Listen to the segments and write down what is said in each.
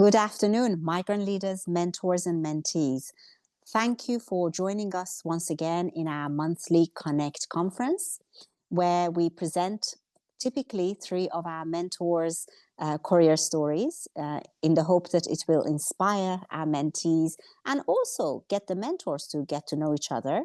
Good afternoon, migrant leaders, mentors, and mentees. Thank you for joining us once again in our monthly Connect conference, where we present typically three of our mentors' career stories in the hope that it will inspire our mentees and also get the mentors to get to know each other.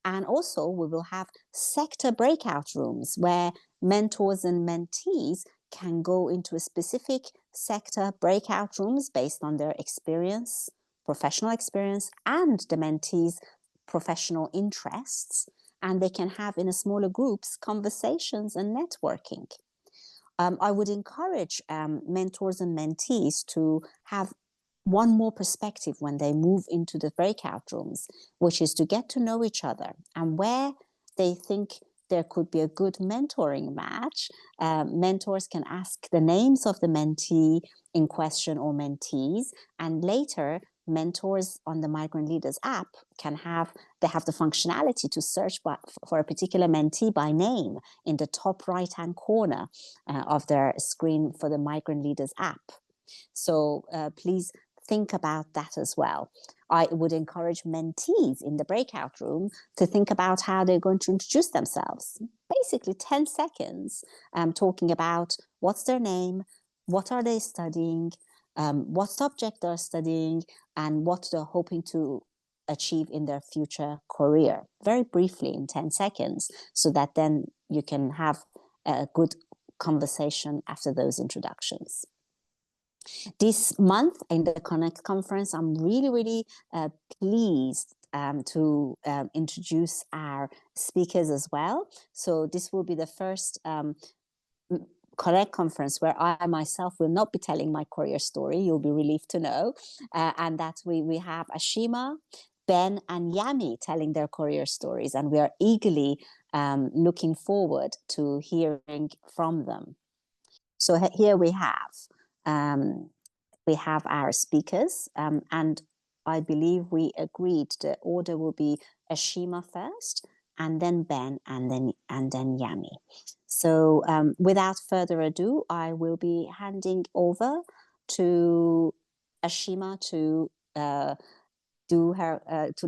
And also, we will have sector breakout rooms where mentors and mentees can go into a specific sector breakout rooms based on their experience, professional experience, and the mentees' professional interests. And they can have in a smaller groups conversations and networking. I would encourage mentors and mentees to have one more perspective when they move into the breakout rooms, which is to get to know each other and where they think there could be a good mentoring match. Mentors can ask the names of the mentee in question or mentees, and later mentors on the Migrant Leaders app they have the functionality to search for a particular mentee by name in the top right hand corner of their screen for the Migrant Leaders app. So please think about that as well. I would encourage mentees in the breakout room to think about how they're going to introduce themselves. Basically 10 seconds talking about what's their name, what are they studying, what subject they're studying, and what they're hoping to achieve in their future career. Very briefly in 10 seconds, so that then you can have a good conversation after those introductions. This month in the Connect conference, I'm really pleased to introduce our speakers as well. So this will be the first Connect conference where I myself will not be telling my career story. You'll be relieved to know. And that we have Ashima, Ben, and Yami telling their career stories. And we are eagerly looking forward to hearing from them. So here we have our speakers, and I believe we agreed the order will be Ashima first, and then Ben, and then Yami. So without further ado, I will be handing over to Ashima to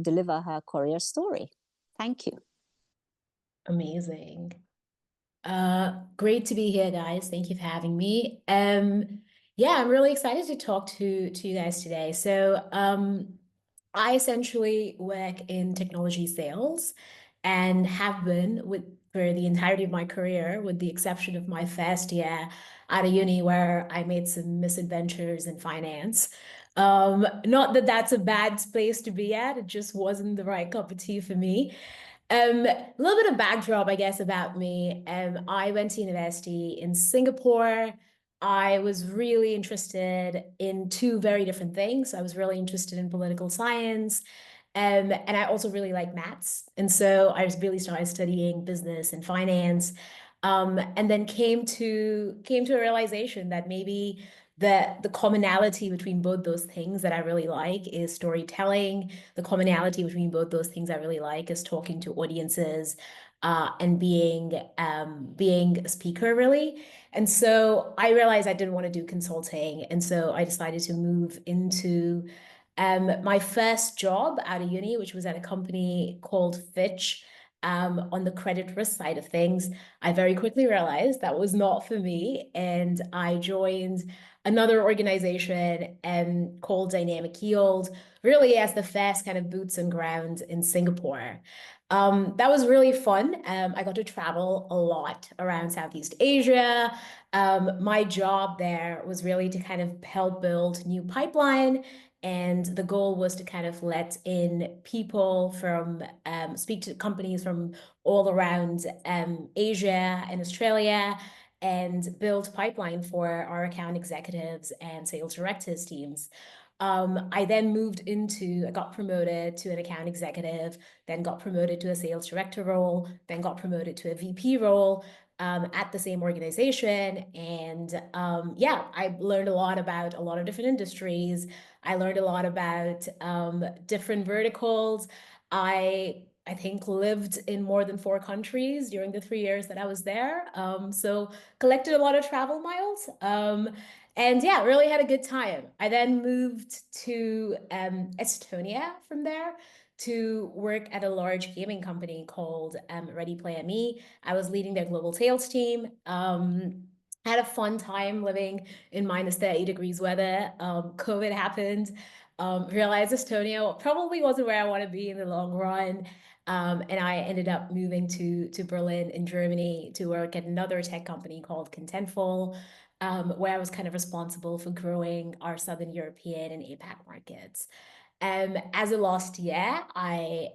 deliver her career story. Thank you. Amazing. Great to be here, guys. Thank you for having me. Yeah, I'm really excited to talk to you guys today. So I essentially work in technology sales and have been for the entirety of my career, with the exception of my first year out of uni, where I made some misadventures in finance. Not that that's a bad place to be at, it just wasn't the right cup of tea for me. A little bit of backdrop, I guess, about me. I went to university in Singapore. I was really interested in two very different things. I was really interested in political science, and I also really like maths. And so I just really started studying business and finance, and then came to a realization that maybe the commonality between both those things that I really like is storytelling. The commonality between both those things I really like is talking to audiences and being a speaker, really. And so I realized I didn't want to do consulting. And so I decided to move into my first job out of uni, which was at a company called Fitch. On the credit risk side of things, I very quickly realized that was not for me. And I joined another organization called Dynamic Yield, really as the first kind of boots on ground in Singapore. That was really fun. I got to travel a lot around Southeast Asia. My job there was really to kind of help build new pipeline. And the goal was to kind of let in people from, speak to companies from all around Asia and Australia, and build pipeline for our account executives and sales directors teams. I then I got promoted to an account executive, then got promoted to a sales director role, then got promoted to a VP role at the same organization. And yeah, I learned a lot about a lot of different industries. I learned a lot about different verticals. I think lived in more than 4 countries during the 3 years that I was there. So collected a lot of travel miles. And yeah, really had a good time. I then moved to Estonia from there to work at a large gaming company called Ready Player Me. I was leading their global sales team. Had a fun time living in minus 30 degrees weather. COVID happened. Realized Estonia probably wasn't where I want to be in the long run. And I ended up moving to Berlin in Germany to work at another tech company called Contentful, where I was kind of responsible for growing our Southern European and APAC markets. As of last year, I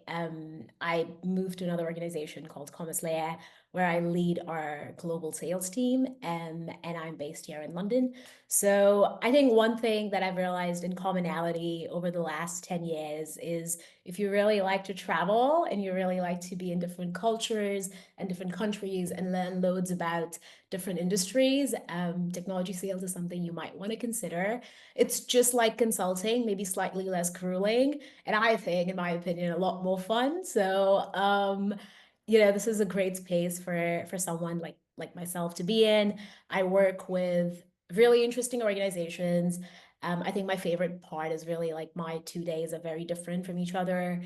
moved to another organization called Commerce Layer, where I lead our global sales team, and I'm based here in London. So I think one thing that I've realized in commonality over the last 10 years is if you really like to travel and you really like to be in different cultures and different countries and learn loads about different industries, technology sales is something you might want to consider. It's just like consulting, maybe slightly less grueling, and I think, in my opinion, a lot more fun. So, this is a great space for someone like myself to be in. I work with really interesting organizations. I think my favorite part is really like my 2 days are very different from each other.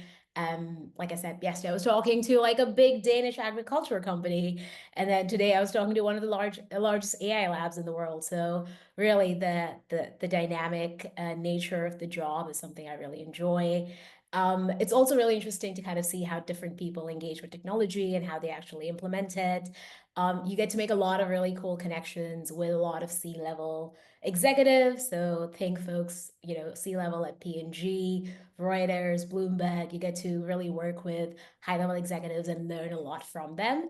Like I said, yesterday I was talking to like a big Danish agriculture company, and then today I was talking to one of the largest AI labs in the world. So really, the dynamic nature of the job is something I really enjoy. It's also really interesting to kind of see how different people engage with technology and how they actually implement it. You get to make a lot of really cool connections with a lot of C-level executives. So think folks, C-level at P&G, Reuters, Bloomberg. You get to really work with high-level executives and learn a lot from them.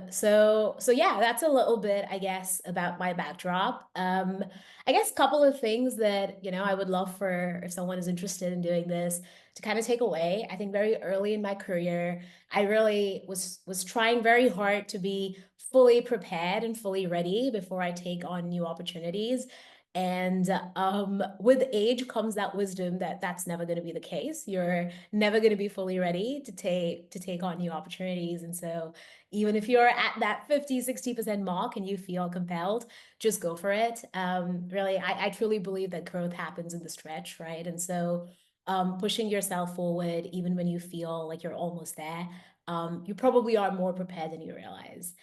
So yeah, that's a little bit, I guess, about my backdrop. I guess a couple of things that, I would love for if someone is interested in doing this to kind of take away. I think very early in my career, I really was trying very hard to be fully prepared and fully ready before I take on new opportunities. And with age comes that wisdom that that's never going to be the case. You're never going to be fully ready to take on new opportunities. And so even if you're at that 50-60% mark and you feel compelled, just go for it. Really, I truly believe that growth happens in the stretch, right? And so pushing yourself forward, even when you feel like you're almost there, you probably are more prepared than you realize.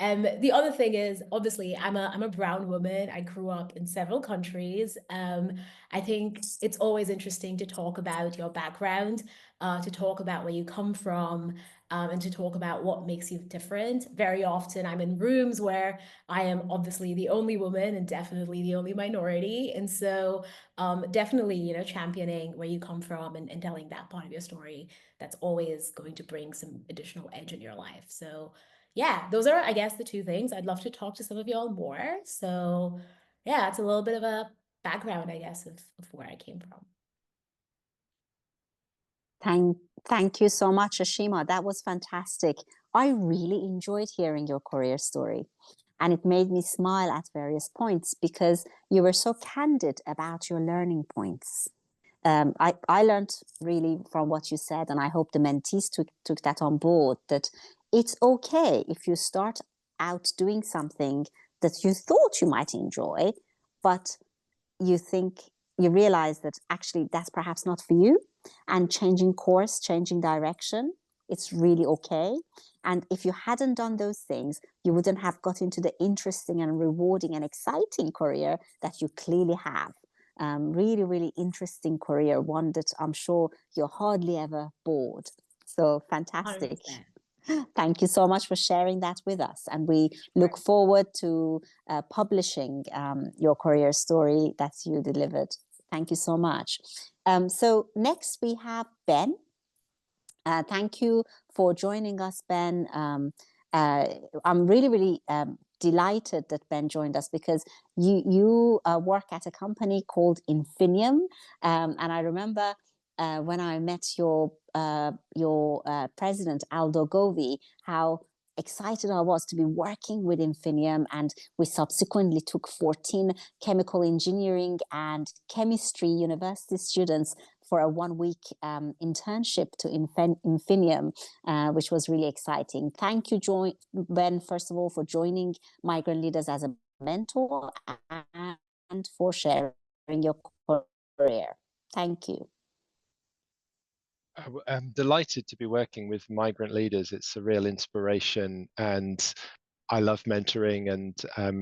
And the other thing is, obviously, I'm a brown woman. I grew up in several countries. I think it's always interesting to talk about your background, to talk about where you come from, and to talk about what makes you different. Very often I'm in rooms where I am obviously the only woman and definitely the only minority. And so definitely, championing where you come from and telling that part of your story, that's always going to bring some additional edge in your life. So yeah, those are, I guess, the two things. I'd love to talk to some of y'all more. So yeah, it's a little bit of a background, I guess, of where I came from. Thank you so much, Ashima. That was fantastic. I really enjoyed hearing your career story. And it made me smile at various points because you were so candid about your learning points. I learned really from what you said, and I hope the mentees took that on board, that it's okay if you start out doing something that you thought you might enjoy, but you realize that actually that's perhaps not for you, and changing course, changing direction, it's really okay. And if you hadn't done those things, you wouldn't have got into the interesting and rewarding and exciting career that you clearly have. Really, really interesting career, one that I'm sure you're hardly ever bored. So fantastic. 100%. Thank you so much for sharing that with us. And we look forward to publishing your career story that you delivered. Thank you so much. So next we have Ben. Thank you for joining us, Ben. I'm really, really delighted that Ben joined us because you work at a company called Infinium. And I remember when I met your president, Aldo Govi, how excited I was to be working with Infinium. And we subsequently took 14 chemical engineering and chemistry university students for a 1-week internship to Infinium, which was really exciting. Thank you, Ben, first of all, for joining Migrant Leaders as a mentor. for sharing your career. Thank you. I'm delighted to be working with migrant leaders. It's a real inspiration, and I love mentoring, and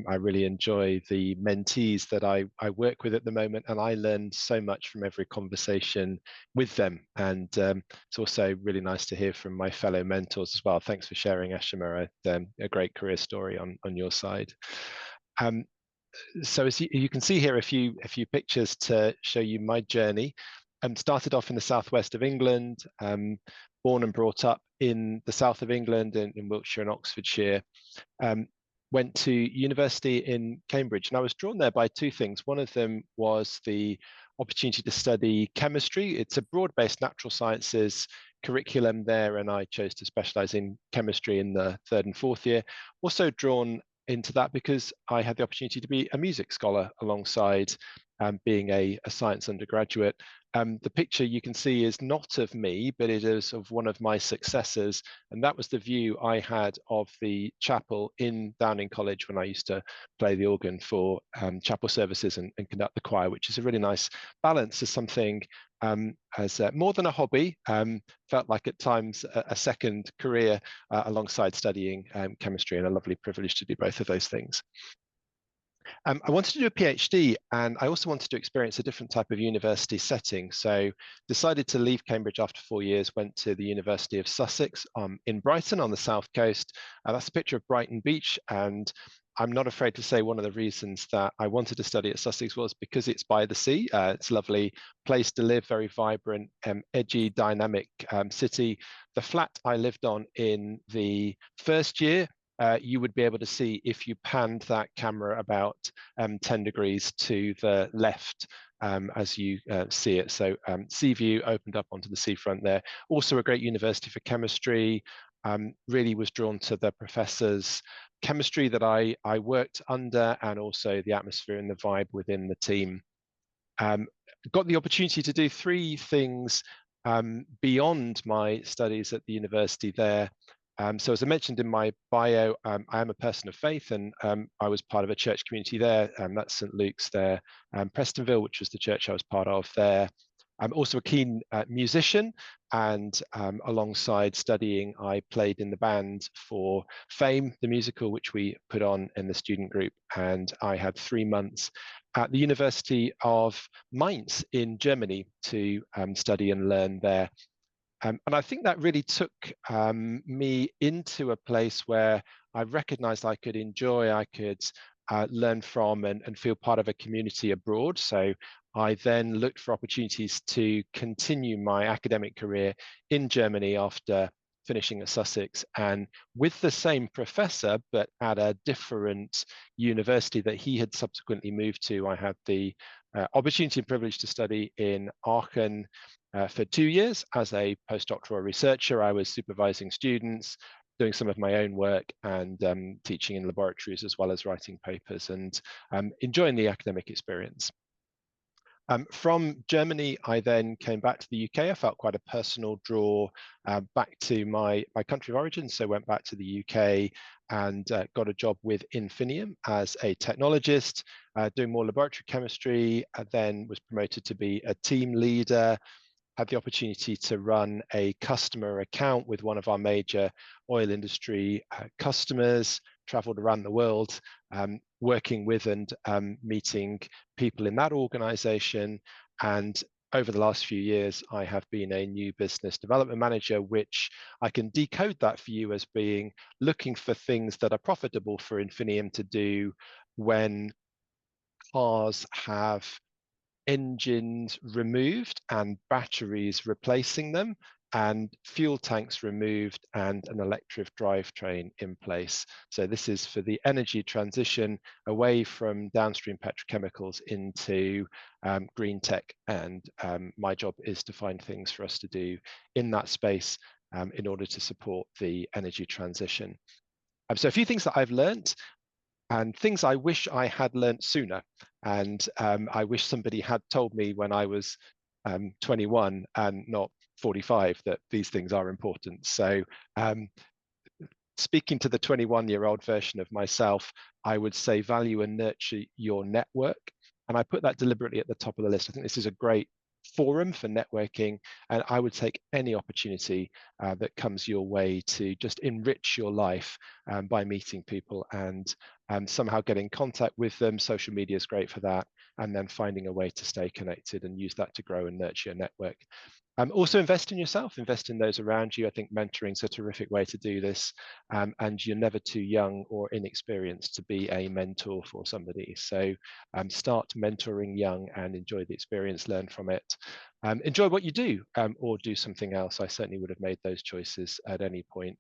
I really enjoy the mentees that I work with at the moment, and I learn so much from every conversation with them. And it's also really nice to hear from my fellow mentors as well. Thanks for sharing, Ashima, a great career story on your side. So as you can see here a few pictures to show you my journey. Started off in the southwest of England, born and brought up in the south of England in Wiltshire and Oxfordshire. Went to university in Cambridge, and I was drawn there by two things. One of them was the opportunity to study chemistry. It's a broad-based natural sciences curriculum there, and I chose to specialize in chemistry in the third and fourth year. Also drawn into that because I had the opportunity to be a music scholar alongside being a science undergraduate. The picture you can see is not of me, but it is of one of my successors, and that was the view I had of the chapel in Downing College when I used to play the organ for chapel services and conduct the choir, which is a really nice balance as something as more than a hobby, felt like at times a second career alongside studying chemistry, and a lovely privilege to do both of those things. I wanted to do a PhD, and I also wanted to experience a different type of university setting. So decided to leave Cambridge after 4 years, went to the University of Sussex in Brighton on the south coast. That's a picture of Brighton Beach, and I'm not afraid to say one of the reasons that I wanted to study at Sussex was because it's by the sea. It's a lovely place to live, very vibrant, edgy, dynamic city. The flat I lived on in the first year, you would be able to see if you panned that camera about 10 degrees to the left as you see it. So sea view opened up onto the seafront there. Also a great university for chemistry. Really was drawn to the professors' chemistry that I worked under, and also the atmosphere and the vibe within the team. Got the opportunity to do three things beyond my studies at the university there. So as I mentioned in my bio, I am a person of faith, and I was part of a church community there. That's St. Luke's there, Prestonville, which was the church I was part of there. I'm also a keen musician, and alongside studying, I played in the band for Fame, the musical, which we put on in the student group. And I had 3 months at the University of Mainz in Germany to study and learn there. And I think that really took me into a place where I recognized I could enjoy, I could learn from and feel part of a community abroad. So I then looked for opportunities to continue my academic career in Germany after finishing at Sussex, and with the same professor, but at a different university that he had subsequently moved to. I had the opportunity and privilege to study in Aachen for 2 years as a postdoctoral researcher. I was supervising students, doing some of my own work, and teaching in laboratories, as well as writing papers, and enjoying the academic experience. From Germany, I then came back to the UK. I felt quite a personal draw back to my country of origin, so went back to the UK and got a job with Infinium as a technologist, doing more laboratory chemistry, then was promoted to be a team leader, had the opportunity to run a customer account with one of our major oil industry customers, traveled around the world, working with and meeting people in that organization. And over the last few years, I have been a new business development manager, which I can decode that for you as being looking for things that are profitable for Infinium to do when cars have engines removed and batteries replacing them, and fuel tanks removed and an electric drivetrain in place. So this is for the energy transition away from downstream petrochemicals into green tech, and my job is to find things for us to do in that space in order to support the energy transition. So a few things that I've learned, and things I wish I had learnt sooner. And I wish somebody had told me when I was 21 and not 45 that these things are important. So speaking to the 21-year-old version of myself, I would say value and nurture your network. And I put that deliberately at the top of the list. I think this is a great forum for networking, and I would take any opportunity that comes your way to just enrich your life by meeting people and somehow get in contact with them. Social media is great for that, and then finding a way to stay connected and use that to grow and nurture your network. Also invest in yourself, invest in those around you. I think mentoring is a terrific way to do this, and you're never too young or inexperienced to be a mentor for somebody. So start mentoring young and enjoy the experience, learn from it. Enjoy what you do, or do something else. I certainly would have made those choices at any point.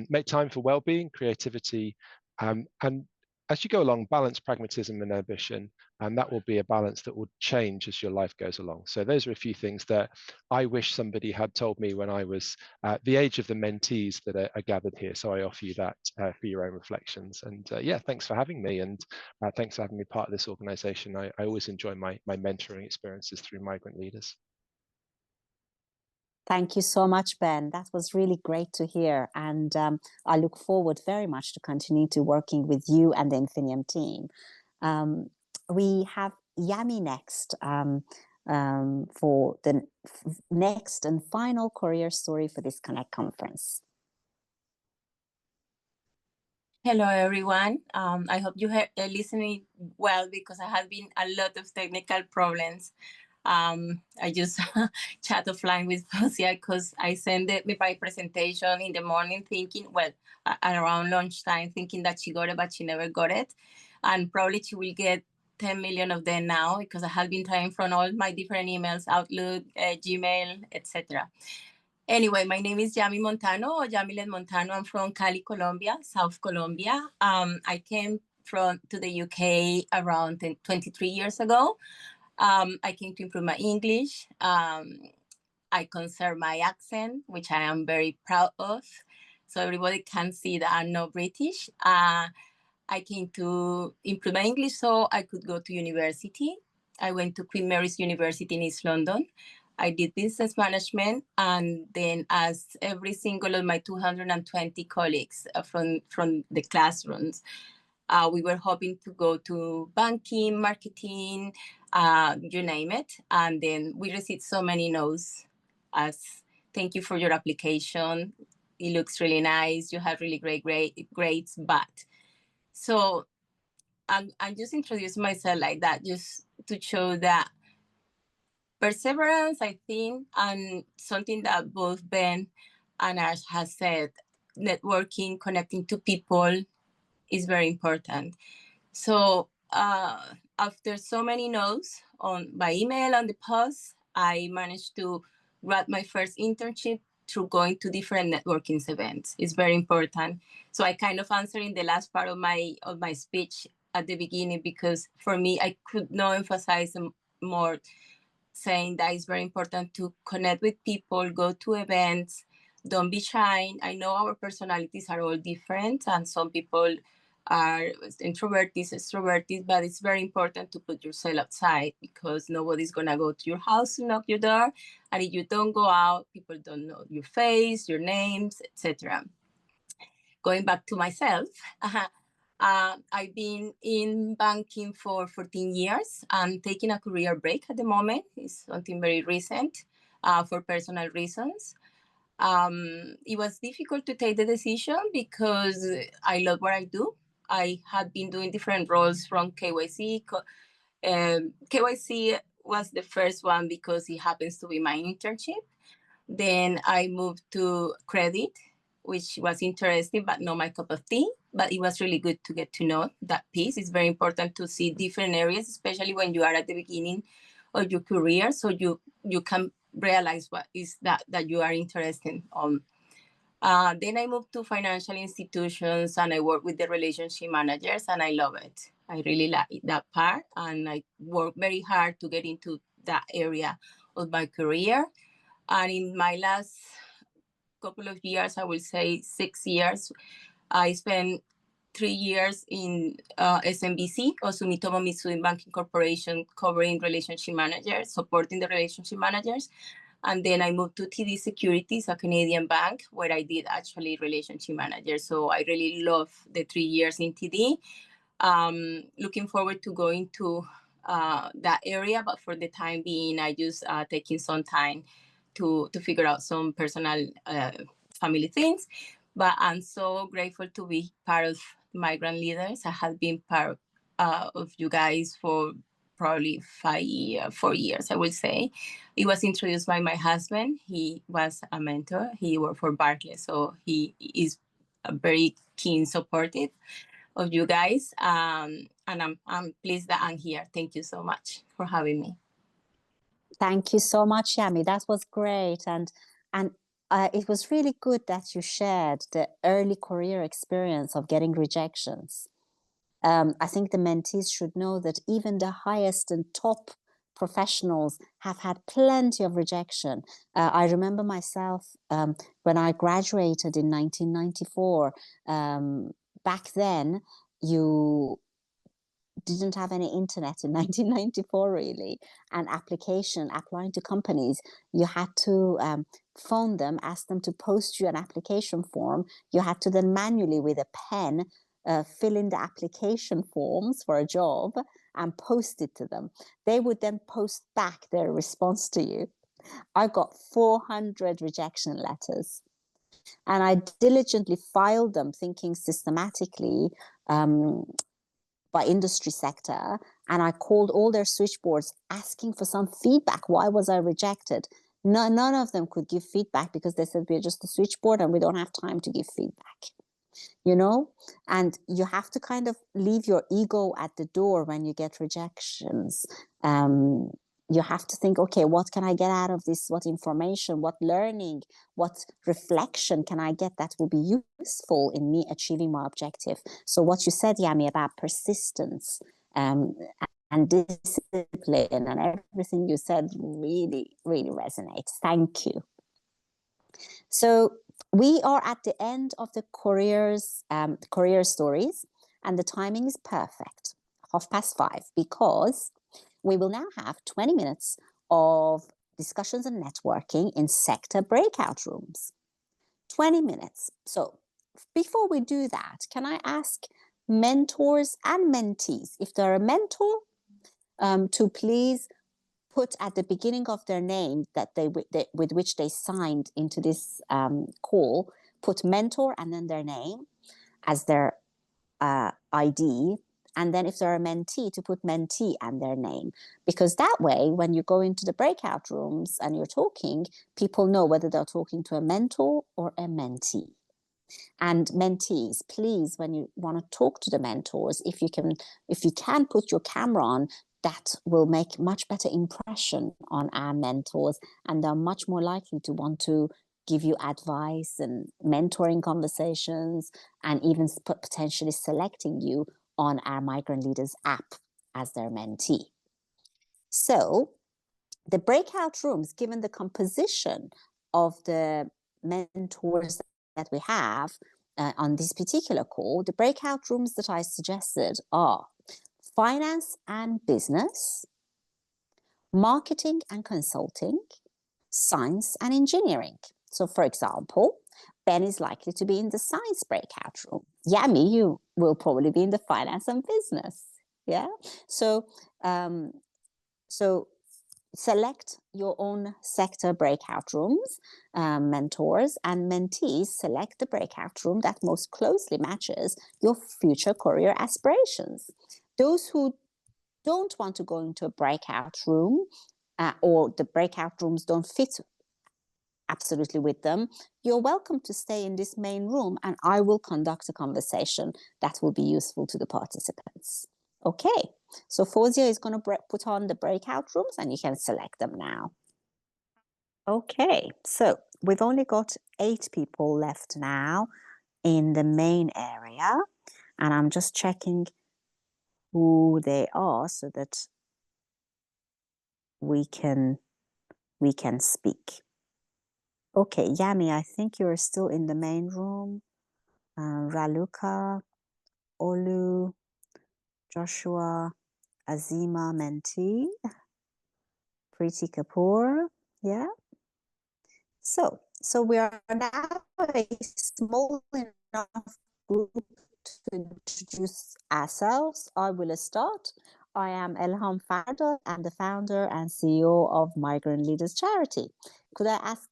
Make time for well-being, creativity, and as you go along, balance pragmatism and ambition, and that will be a balance that will change as your life goes along. So those are a few things that I wish somebody had told me when I was the age of the mentees that are gathered here. So I offer you that for your own reflections. And yeah, thanks for having me, and thanks for having me part of this organization. I always enjoy my mentoring experiences through migrant leaders. Thank you so much, Ben. That was really great to hear. And I look forward very much to continue to working with you and the Infinium team. We have Yami next for the next and final career story for this Connect conference. Hello, everyone. I hope you are listening well, because I have been a lot of technical problems. I just chat offline with Fausia because I sent my presentation in the morning thinking, well, around lunchtime, thinking that she got it, but she never got it. And probably she will get 10 million of them now, because I have been trying from all my different emails, Outlook, Gmail, etc. Anyway, my name is Yami Montano, or Yamilet Montano. I'm from Cali, Colombia, South Colombia. I came to the UK around 23 years ago. I came to improve my English. I conserve my accent, which I am very proud of, so everybody can see that I'm not British. I came to improve my English so I could go to university. I went to Queen Mary's University in East London. I did business management, and then as every single of my 220 colleagues from the classrooms, we were hoping to go to banking, marketing, you name it. And then we received so many no's as thank you for your application. It looks really nice. You have really great grades, but. So I'm just introducing myself like that, just to show that perseverance, I think, and something that both Ben and Ash has said, networking, connecting to people is very important. So after so many no's by email on the post, I managed to grab my first internship through going to different networking events. It's very important. So I kind of answered in the last part of my speech at the beginning, because for me, I could not emphasize more, saying that it's very important to connect with people, go to events, don't be shy. I know our personalities are all different, and some people are introverted, extroverted, but it's very important to put yourself outside, because nobody's gonna go to your house to knock your door, and if you don't go out, people don't know your face, your names, etc. Going back to myself, I've been in banking for 14 years. I'm taking a career break at the moment. It's something very recent for personal reasons. It was difficult to take the decision because I love what I do. I have been doing different roles from KYC. KYC was the first one because it happens to be my internship. Then I moved to credit, which was interesting, but not my cup of tea. But it was really good to get to know that piece. It's very important to see different areas, especially when you are at the beginning of your career, so you can realize what is that you are interested on. Then I moved to financial institutions, and I work with the relationship managers, and I love it. I really like that part, and I work very hard to get into that area of my career. And in my last couple of years, I will say 6 years, I spent 3 years in SMBC, or Sumitomo Mitsui Banking Corporation, covering relationship managers, supporting the relationship managers. And then I moved to TD Securities, a Canadian bank, where I did actually relationship manager. So I really love the 3 years in TD. Looking forward to going to that area, but for the time being, I just taking some time to figure out some personal family things. But I'm so grateful to be part of Migrant Leaders. I have been part of you guys for probably 4 years, I would say. It was introduced by my husband. He was a mentor. He worked for Barclays, so he is a very keen supportive of you guys. And I'm pleased that I'm here. Thank you so much for having me. Thank you so much, Yami. That was great. And it was really good that you shared the early career experience of getting rejections. I think the mentees should know that even the highest and top professionals have had plenty of rejection. I remember myself when I graduated in 1994. Back then, you didn't have any internet in 1994 really, and applying to companies, you had to phone them, ask them to post you an application form. You had to then manually with a pen fill in the application forms for a job and post it to them. They would then post back their response to you. I got 400 rejection letters, and I diligently filed them, thinking systematically by industry sector, and I called all their switchboards asking for some feedback. Why was I rejected? None of them could give feedback because they said, we're just a switchboard and we don't have time to give feedback. You know, and you have to kind of leave your ego at the door when you get rejections. You have to think, okay, what can I get out of this? What information, what learning, what reflection can I get that will be useful in me achieving my objective? So what you said, Yami, about persistence and discipline and everything you said really, really resonates. Thank you. So we are at the end of the career stories, and the timing is perfect, 5:30, because we will now have 20 minutes of discussions and networking in sector breakout rooms. 20 minutes. So before we do that, can I ask mentors and mentees, if they're a mentor, to please put at the beginning of their name that with which they signed into this call, put mentor and then their name as their ID. And then if they're a mentee, to put mentee and their name. Because that way, when you go into the breakout rooms and you're talking, people know whether they're talking to a mentor or a mentee. And mentees, please, when you want to talk to the mentors, if you can put your camera on, that will make much better impression on our mentors, and they're much more likely to want to give you advice and mentoring conversations, and even potentially selecting you on our Migrant Leaders app as their mentee. So the breakout rooms, given the composition of the mentors that we have on this particular call, the breakout rooms that I suggested are finance and business, marketing and consulting, science and engineering. So for example, Ben is likely to be in the science breakout room. Yami, you will probably be in the finance and business. Yeah. So select your own sector breakout rooms, mentors, and mentees select the breakout room that most closely matches your future career aspirations. Those who don't want to go into a breakout room or the breakout rooms don't fit absolutely with them, you're welcome to stay in this main room and I will conduct a conversation that will be useful to the participants. Okay, so Fozia is going to put on the breakout rooms and you can select them now. Okay, so we've only got 8 people left now in the main area, and I'm just checking who they are so that we can speak. Okay, Yami, I think you're still in the main room. Raluca, Olu, Joshua, Azima Menti, Preeti Kapoor, yeah. So we are now a small enough group to introduce ourselves. I will start. I am Elham Fardal. I'm the founder and CEO of Migrant Leaders Charity. Could I ask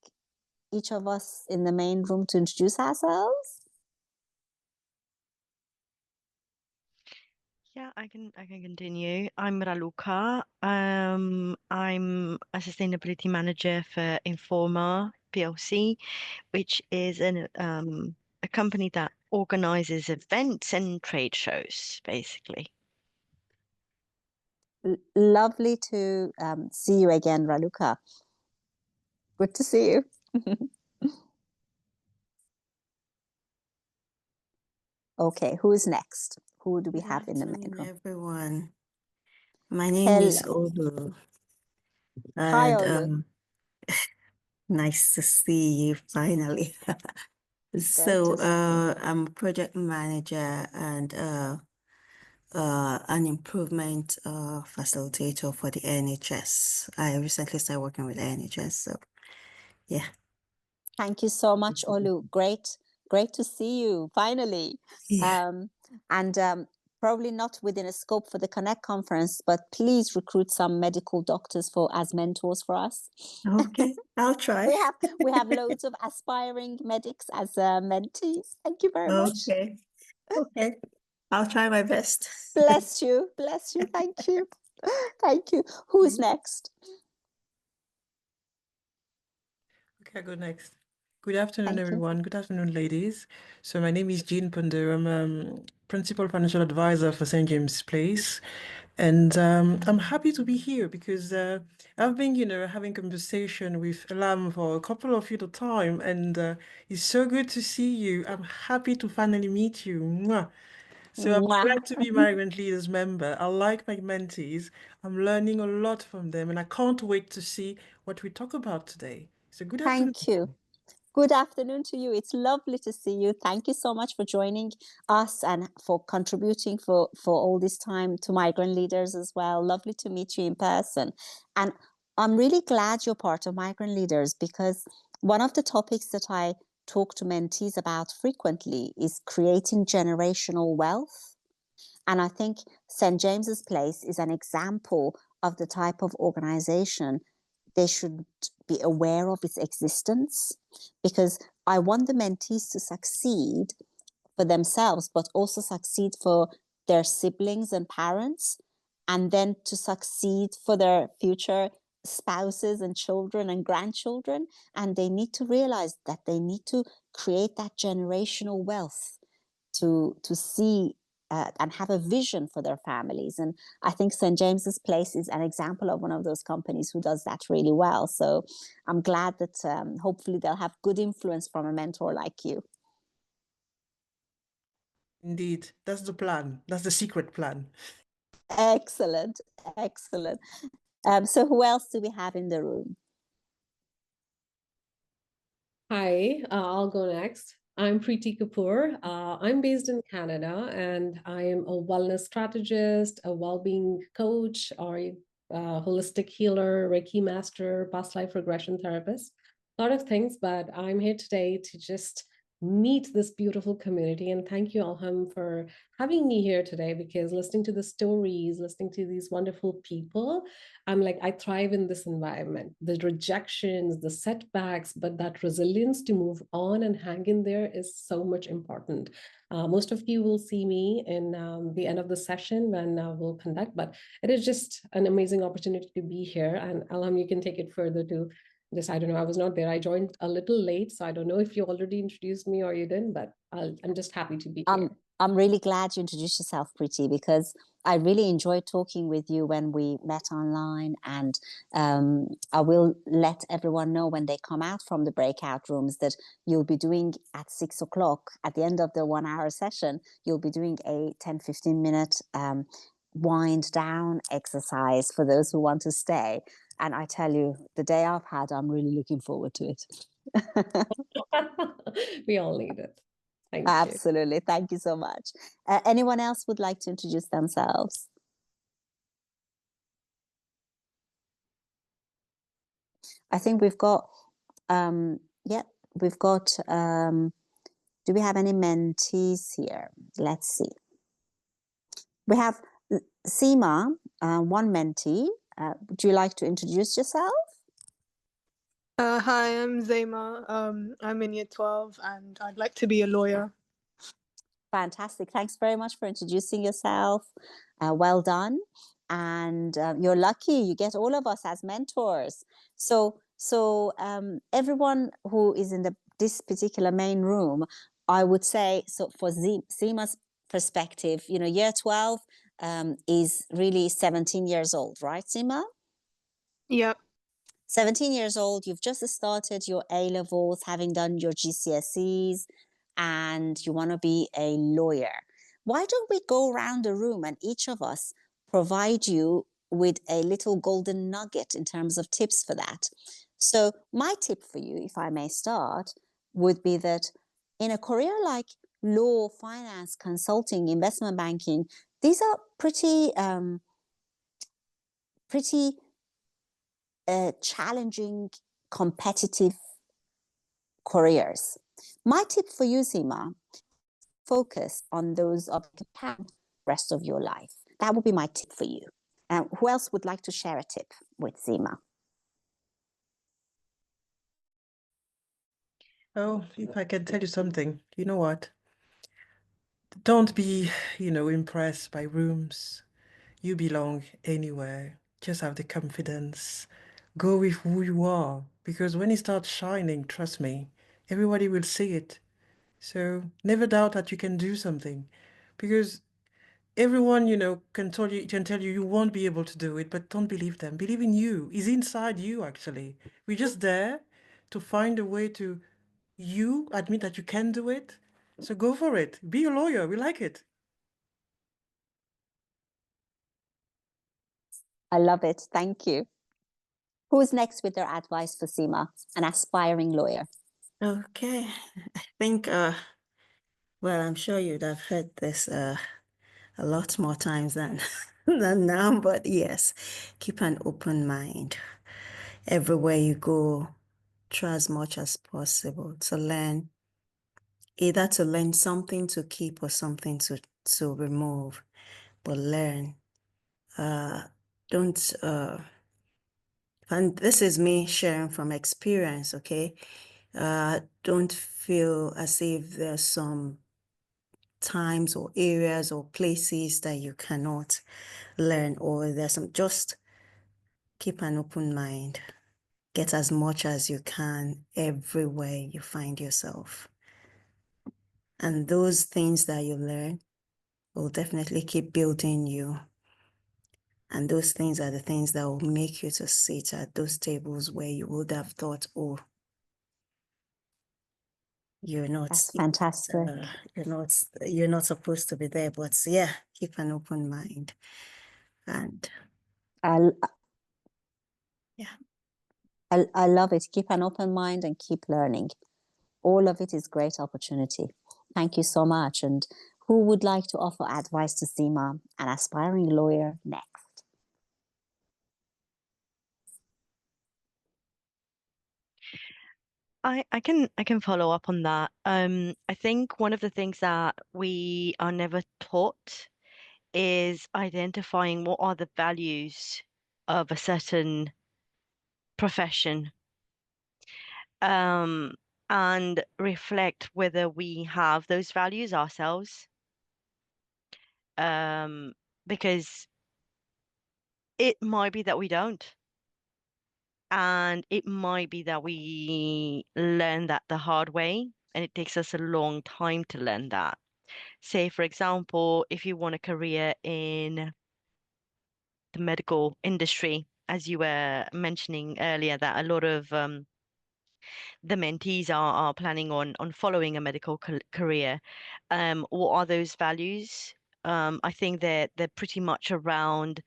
each of us in the main room to introduce ourselves? Yeah, I can continue. I'm Raluca. I'm a sustainability manager for Informa PLC, which is a company that organizes events and trade shows, basically. Lovely to see you again, Raluca. Good to see you. Okay, who is next? Who do we have in the main room? Everyone. My name is Hello. Olu, Hi, and Olu. nice to see you finally. So, to see you. I'm a project manager and an improvement facilitator for the NHS. I recently started working with the NHS, so yeah. Thank you so much, Olu. Great to see you finally. Yeah. And probably not within a scope for the Connect conference, but please recruit some medical doctors as mentors for us. Okay, I'll try. We have loads of aspiring medics as mentees. Thank you very much. Okay, I'll try my best. Bless you. Thank you. Thank you. Who is next? Okay, I go next. Good afternoon, Thank you. everyone. Good afternoon, ladies. So my name is Jean Punder. I'm Principal Financial Advisor for St. James Place. And I'm happy to be here because I've been, having conversation with Elam for a couple of years at a time. And it's so good to see you. I'm happy to finally meet you. Mwah. So I'm Mwah. glad to be Migrant Leaders member. I like my mentees. I'm learning a lot from them. And I can't wait to see what we talk about today. So good afternoon. Thank you. Good afternoon to you. It's lovely to see you. Thank you so much for joining us and for contributing for all this time to Migrant Leaders as well. Lovely to meet you in person. And I'm really glad you're part of Migrant Leaders because one of the topics that I talk to mentees about frequently is creating generational wealth. And I think St. James's Place is an example of the type of organization they should be aware of its existence, because I want the mentees to succeed for themselves, but also succeed for their siblings and parents, and then to succeed for their future spouses and children and grandchildren. And they need to realize that they need to create that generational wealth to see and have a vision for their families. And I think St. James's Place is an example of one of those companies who does that really well. So I'm glad that hopefully they'll have good influence from a mentor like you. Indeed, that's the plan. That's the secret plan. Excellent. So who else do we have in the room? Hi, I'll go next. I'm Preeti Kapoor. I'm based in Canada and I am a wellness strategist, a well-being coach, or a holistic healer, Reiki master, past life regression therapist, a lot of things, but I'm here today to just meet this beautiful community. And thank you, Elham, for having me here today, because listening to the stories, listening to these wonderful people, I'm like, I thrive in this environment. The rejections, the setbacks, but that resilience to move on and hang in there is so much important. Most of you will see me in the end of the session when we'll conduct, but it is just an amazing opportunity to be here. And Elham, you can take it further to just, I don't know, I was not there. I joined a little late, so I don't know if you already introduced me or you didn't, but I'm just happy to be here. I'm really glad you introduced yourself, Preeti, because I really enjoyed talking with you when we met online. And I will let everyone know when they come out from the breakout rooms that you'll be doing at 6 o'clock at the end of the 1 hour session, you'll be doing a 10-15 minute wind down exercise for those who want to stay. And I tell you, the day I've had, I'm really looking forward to it. We all need it. Thank Absolutely. You. Thank you so much. Anyone else would like to introduce themselves? I think we've got, we've got, do we have any mentees here? Let's see. We have Seema. one mentee. Would you like to introduce yourself? Hi, I'm Zema. I'm in year 12 and I'd like to be a lawyer. Fantastic. Thanks very much for introducing yourself. Well done. And you're lucky you get all of us as mentors. So everyone who is in this particular main room, I would say, so for Zema's perspective, year 12 is really 17 years old, right, Zema? Yep. 17 years old, you've just started your A-levels, having done your GCSEs, and you want to be a lawyer. Why don't we go around the room and each of us provide you with a little golden nugget in terms of tips for that? So my tip for you, if I may start, would be that in a career like law, finance, consulting, investment banking, these are pretty challenging, competitive careers. My tip for you, Zema, focus on those of the rest of your life. That would be my tip for you. Who else would like to share a tip with Zema? Oh, if I can tell you something, you know what? Don't be, impressed by rooms. You belong anywhere. Just have the confidence. Go with who you are. Because when you start shining, trust me, everybody will see it. So never doubt that you can do something. Because everyone, can tell you you won't be able to do it, but don't believe them. Believe in you. It's inside you, actually. We're just there to find a way to admit that you can do it. So go for it. Be a lawyer. We like it. I love it. Thank you. Who's next with their advice for Zema, an aspiring lawyer? Okay, I think, well, I'm sure you'd have heard this a lot more times than now, but yes, keep an open mind. Everywhere you go, try as much as possible to learn, either to learn something to keep or something to remove, but learn. Don't, and this is me sharing from experience, okay? Don't feel as if there's some times or areas or places that you cannot learn, or there's some, just keep an open mind. Get as much as you can everywhere you find yourself. And those things that you learn will definitely keep building you. And those things are the things that will make you to sit at those tables where you would have thought, oh, you're not. That's fantastic. You're not supposed to be there. But yeah, keep an open mind. And I love it. Keep an open mind and keep learning. All of it is great opportunity. Thank you so much. And who would like to offer advice to Zema, an aspiring lawyer, next? I can follow up on that. I think one of the things that we are never taught is identifying what are the values of a certain profession, and reflect whether we have those values ourselves. Because it might be that we don't. And it might be that we learn that the hard way, and it takes us a long time to learn that. Say, for example, if you want a career in the medical industry, as you were mentioning earlier, that a lot of the mentees are planning on following a medical career. What are those values? I think they're pretty much around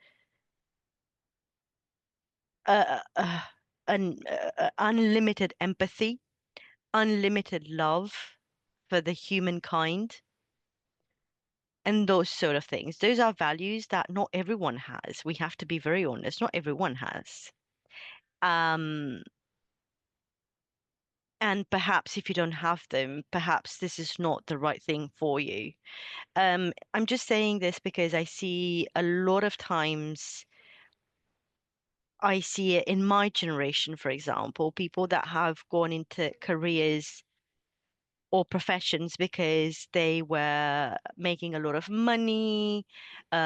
unlimited empathy, unlimited love for the humankind, and those sort of things. Those are values that not everyone has. We have to be very honest, not everyone has. And perhaps if you don't have them, perhaps this is not the right thing for you. I'm just saying this because I see a lot of times I see it in my generation, for example, people that have gone into careers or professions because they were making a lot of money,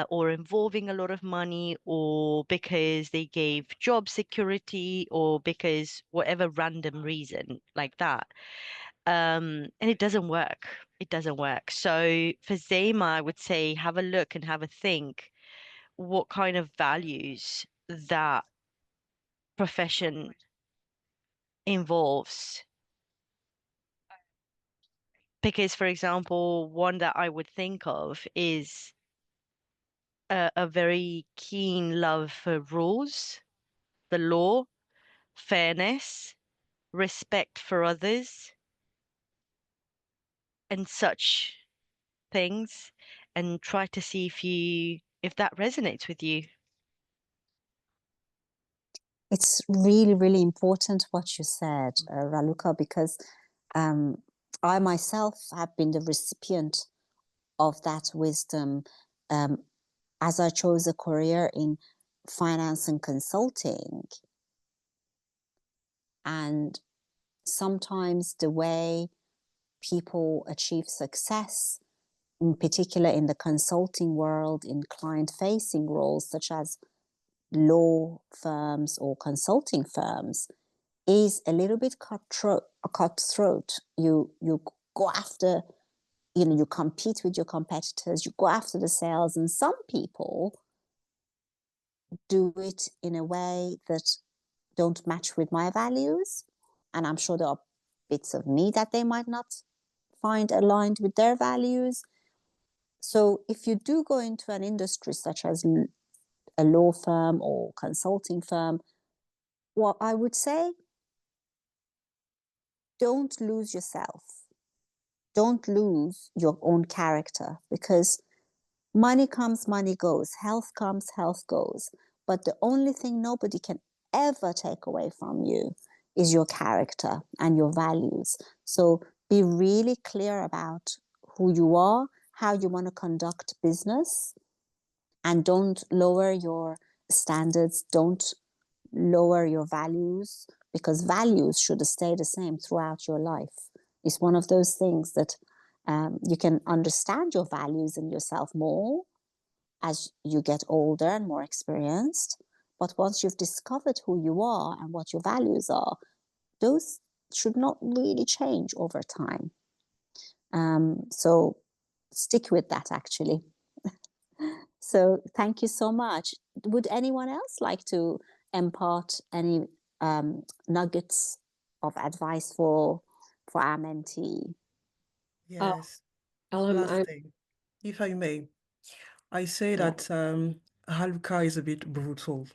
or involving a lot of money, or because they gave job security, or because whatever random reason like that. And it doesn't work. It doesn't work. So for Zema, I would say have a look and have a think what kind of values that profession involves. Because, for example, one that I would think of is a very keen love for rules, the law, fairness, respect for others, and such things, and try to see if that resonates with you. It's really, really important what you said, Raluca, because I myself have been the recipient of that wisdom as I chose a career in finance and consulting. And sometimes the way people achieve success, in particular in the consulting world, in client-facing roles such as law firms or consulting firms, is a little bit cutthroat. You go after, you compete with your competitors, you go after the sales, and some people do it in a way that don't match with my values. And I'm sure there are bits of me that they might not find aligned with their values. So if you do go into an industry such as a law firm or consulting firm, what I would say, don't lose yourself. Don't lose your own character, because money comes, money goes, health comes, health goes. But the only thing nobody can ever take away from you is your character and your values. So be really clear about who you are, how you want to conduct business, and don't lower your standards, don't lower your values, because values should stay the same throughout your life. It's one of those things that you can understand your values and yourself more as you get older and more experienced. But once you've discovered who you are and what your values are, those should not really change over time. So stick with that, actually. So thank you so much. Would anyone else like to impart any nuggets of advice for our mentee? Yes. I'm Last thing, if I may, I say Yeah. that Haluka is a bit brutal.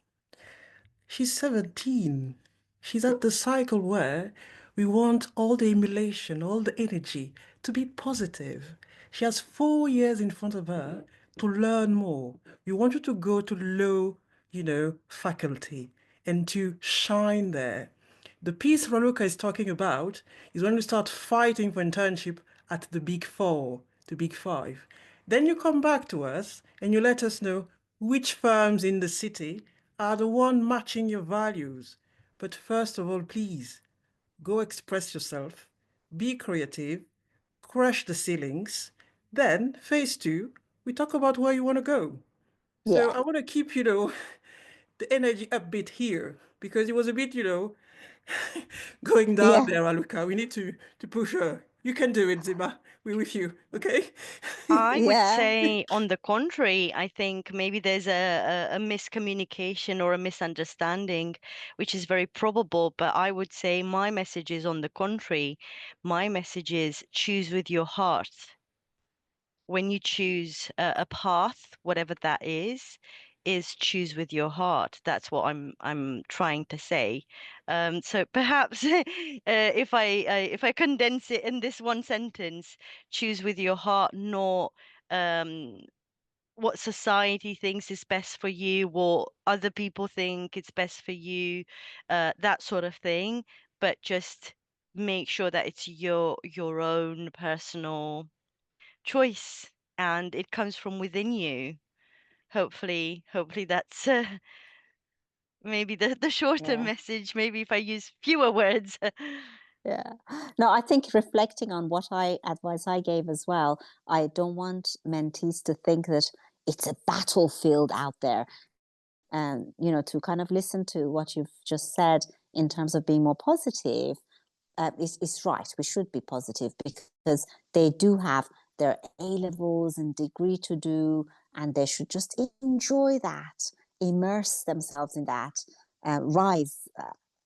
She's 17. She's at the cycle where we want all the emulation, all the energy to be positive. She has 4 years in front of her to learn more. We want you to go to low, faculty and to shine there. The piece Raluca is talking about is when we start fighting for internship at the Big Four, the Big Five. Then you come back to us and you let us know which firms in the city are the one matching your values. But first of all, please, go express yourself, be creative, crush the ceilings. Then, phase two, we talk about where you want to go. So Yeah. I want to keep, the energy upbeat here because it was a bit, going down Yeah. there, Aluka. We need to push her. You can do it, Zima. We're with you, okay? I would Yeah. say, on the contrary, I think maybe there's a miscommunication or a misunderstanding, which is very probable. But I would say my message is on the contrary. My message is choose with your heart. When you choose a path, whatever that is choose with your heart. That's what I'm trying to say. So perhaps if I condense it in this one sentence, choose with your heart, not what society thinks is best for you, what other people think it's best for you, that sort of thing. But just make sure that it's your own personal choice and it comes from within you. Hopefully that's maybe the shorter Yeah. message, maybe if I use fewer words. Yeah. No, I think reflecting on what advice I gave as well, I don't want mentees to think that it's a battlefield out there. And, to kind of listen to what you've just said in terms of being more positive is right. We should be positive because they do have their A-levels and degree to do, and they should just enjoy that, immerse themselves in that, rise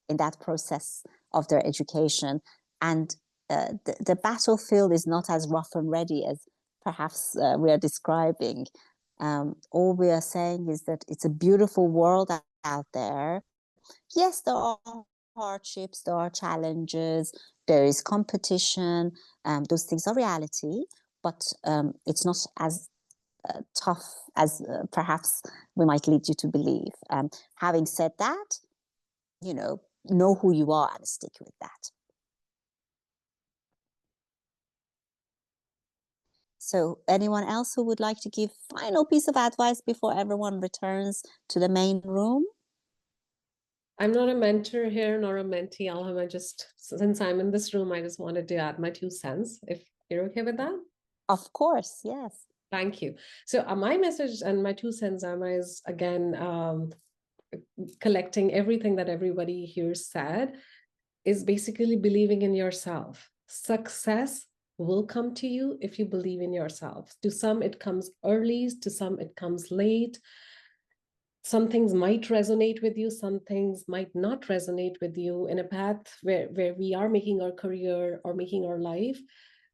in that process of their education. And the battlefield is not as rough and ready as perhaps we are describing. All we are saying is that it's a beautiful world out there. Yes, there are hardships, there are challenges, there is competition. Those things are reality, but it's not as tough as perhaps we might lead you to believe. Having said that, know who you are and stick with that. So anyone else who would like to give final piece of advice before everyone returns to the main room? I'm not a mentor here, nor a mentee, Alham. Since I'm in this room, I just wanted to add my 2 cents, if you're okay with that. Of course, yes. Thank you. So my message and my 2 cents, Amma, is again, collecting everything that everybody here said, is basically believing in yourself. Success will come to you if you believe in yourself. To some, it comes early, to some, it comes late. Some things might resonate with you, some things might not resonate with you. In a path where we are making our career or making our life,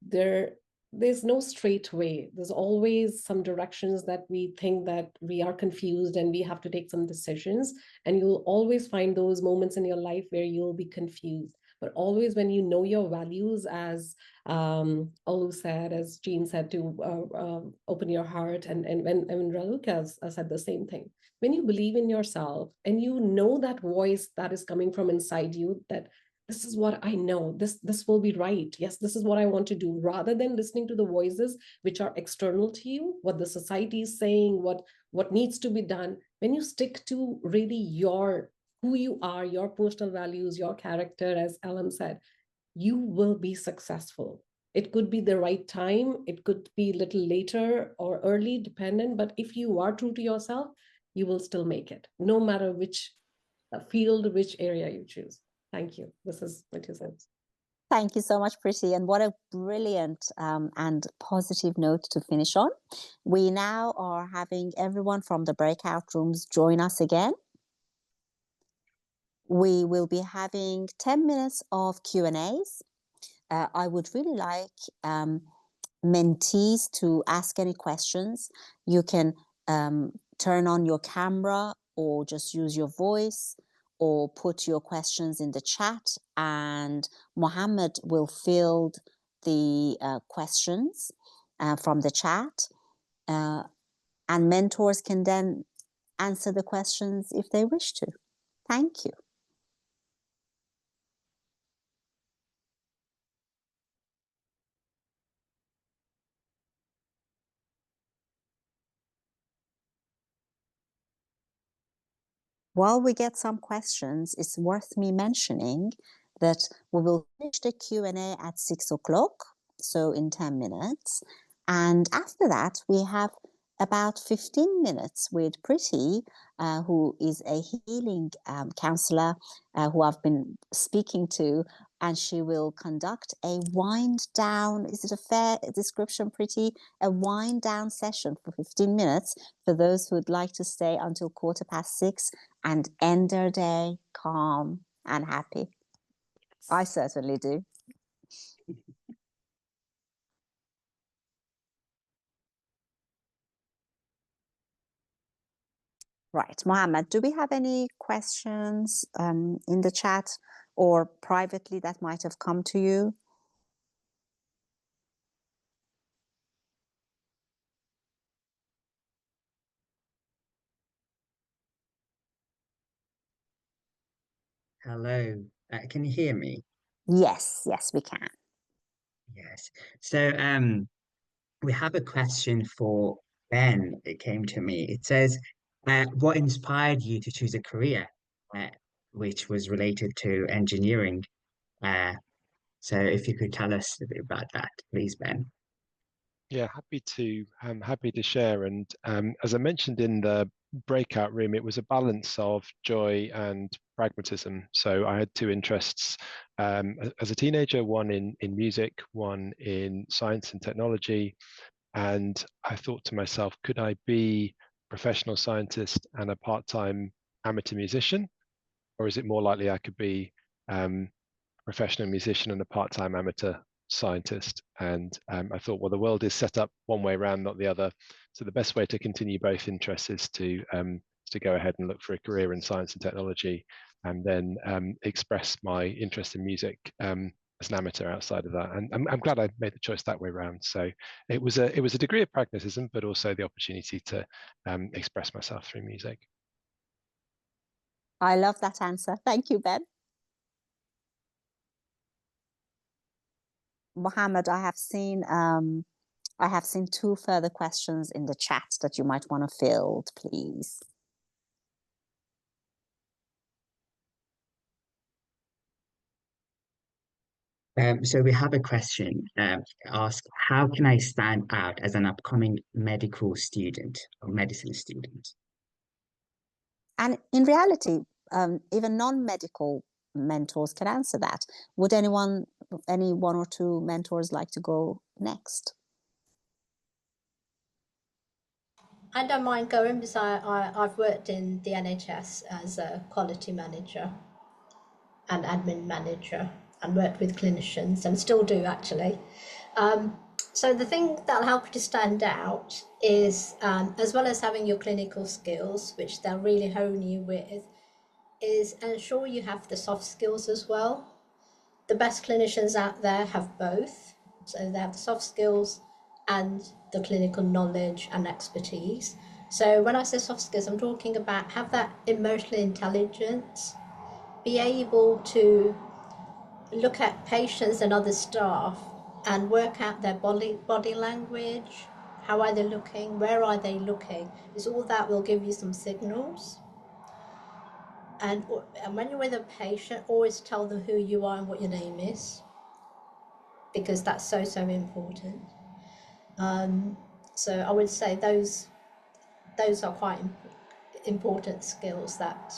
there's no straight way. There's always some directions that we think that we are confused and we have to take some decisions. And you'll always find those moments in your life where you'll be confused. But always when you know your values, as Olu said, as Jean said, to open your heart, and when Raluca said the same thing. When you believe in yourself and you know that voice that is coming from inside you, that this is what I know, this will be right. Yes, this is what I want to do, rather than listening to the voices which are external to you, what the society is saying, what needs to be done. When you stick to really who you are, your personal values, your character, as Ellen said, you will be successful. It could be the right time, it could be a little later or early, dependent, but if you are true to yourself, you will still make it, no matter which field, which area you choose. Thank you. This is my 2 cents. Thank you so much, Priti. And what a brilliant and positive note to finish on. We now are having everyone from the breakout rooms join us again. We will be having 10 minutes of Q&As. I would really like mentees to ask any questions. You can turn on your camera or just use your voice or put your questions in the chat, and Mohammed will field the questions from the chat, and mentors can then answer the questions if they wish to. Thank you. While we get some questions, it's worth me mentioning that we will finish the Q&A at 6 o'clock, so in 10 minutes. And after that, we have about 15 minutes with Priti, who is a healing counselor who I've been speaking to, and she will conduct a wind down. Is it a fair description, Priti? A wind down session for 15 minutes for those who would like to stay until 6:15 and end their day calm and happy. I certainly do. Right, Mohammed, do we have any questions in the chat or privately that might have come to you? Hello, can you hear me? Yes, we can. Yes. So we have a question for Ben. It came to me. It says, what inspired you to choose a career which was related to engineering. So if you could tell us a bit about that, please, Ben. Yeah, happy to share. And as I mentioned in the breakout room, it was a balance of joy and pragmatism. So I had two interests as a teenager, one in music, one in science and technology. And I thought to myself, could I be a professional scientist and a part-time amateur musician? Or is it more likely I could be a professional musician and a part-time amateur scientist? And I thought, well, the world is set up one way around, not the other. So the best way to continue both interests is to go ahead and look for a career in science and technology, and then express my interest in music as an amateur outside of that. And I'm glad I made the choice that way around. So it was a degree of pragmatism, but also the opportunity to express myself through music. I love that answer. Thank you, Ben. Mohammed, I have seen two further questions in the chat that you might want to field, please. So we have a question asked, how can I stand out as an upcoming medical student or medicine student? And in reality, even non-medical mentors can answer that. Would any one or two mentors like to go next? I don't mind going because I've worked in the NHS as a quality manager and admin manager and worked with clinicians and still do actually. So the thing that'll help you to stand out is, as well as having your clinical skills, which they'll really hone you with, is ensure you have the soft skills as well. The best clinicians out there have both. So they have the soft skills and the clinical knowledge and expertise. So when I say soft skills, I'm talking about have that emotional intelligence, be able to look at patients and other staff and work out their body language, how are they looking, where are they looking, is all that will give you some signals. And when you're with a patient, always tell them who you are and what your name is, because that's so important. So I would say those are quite important skills that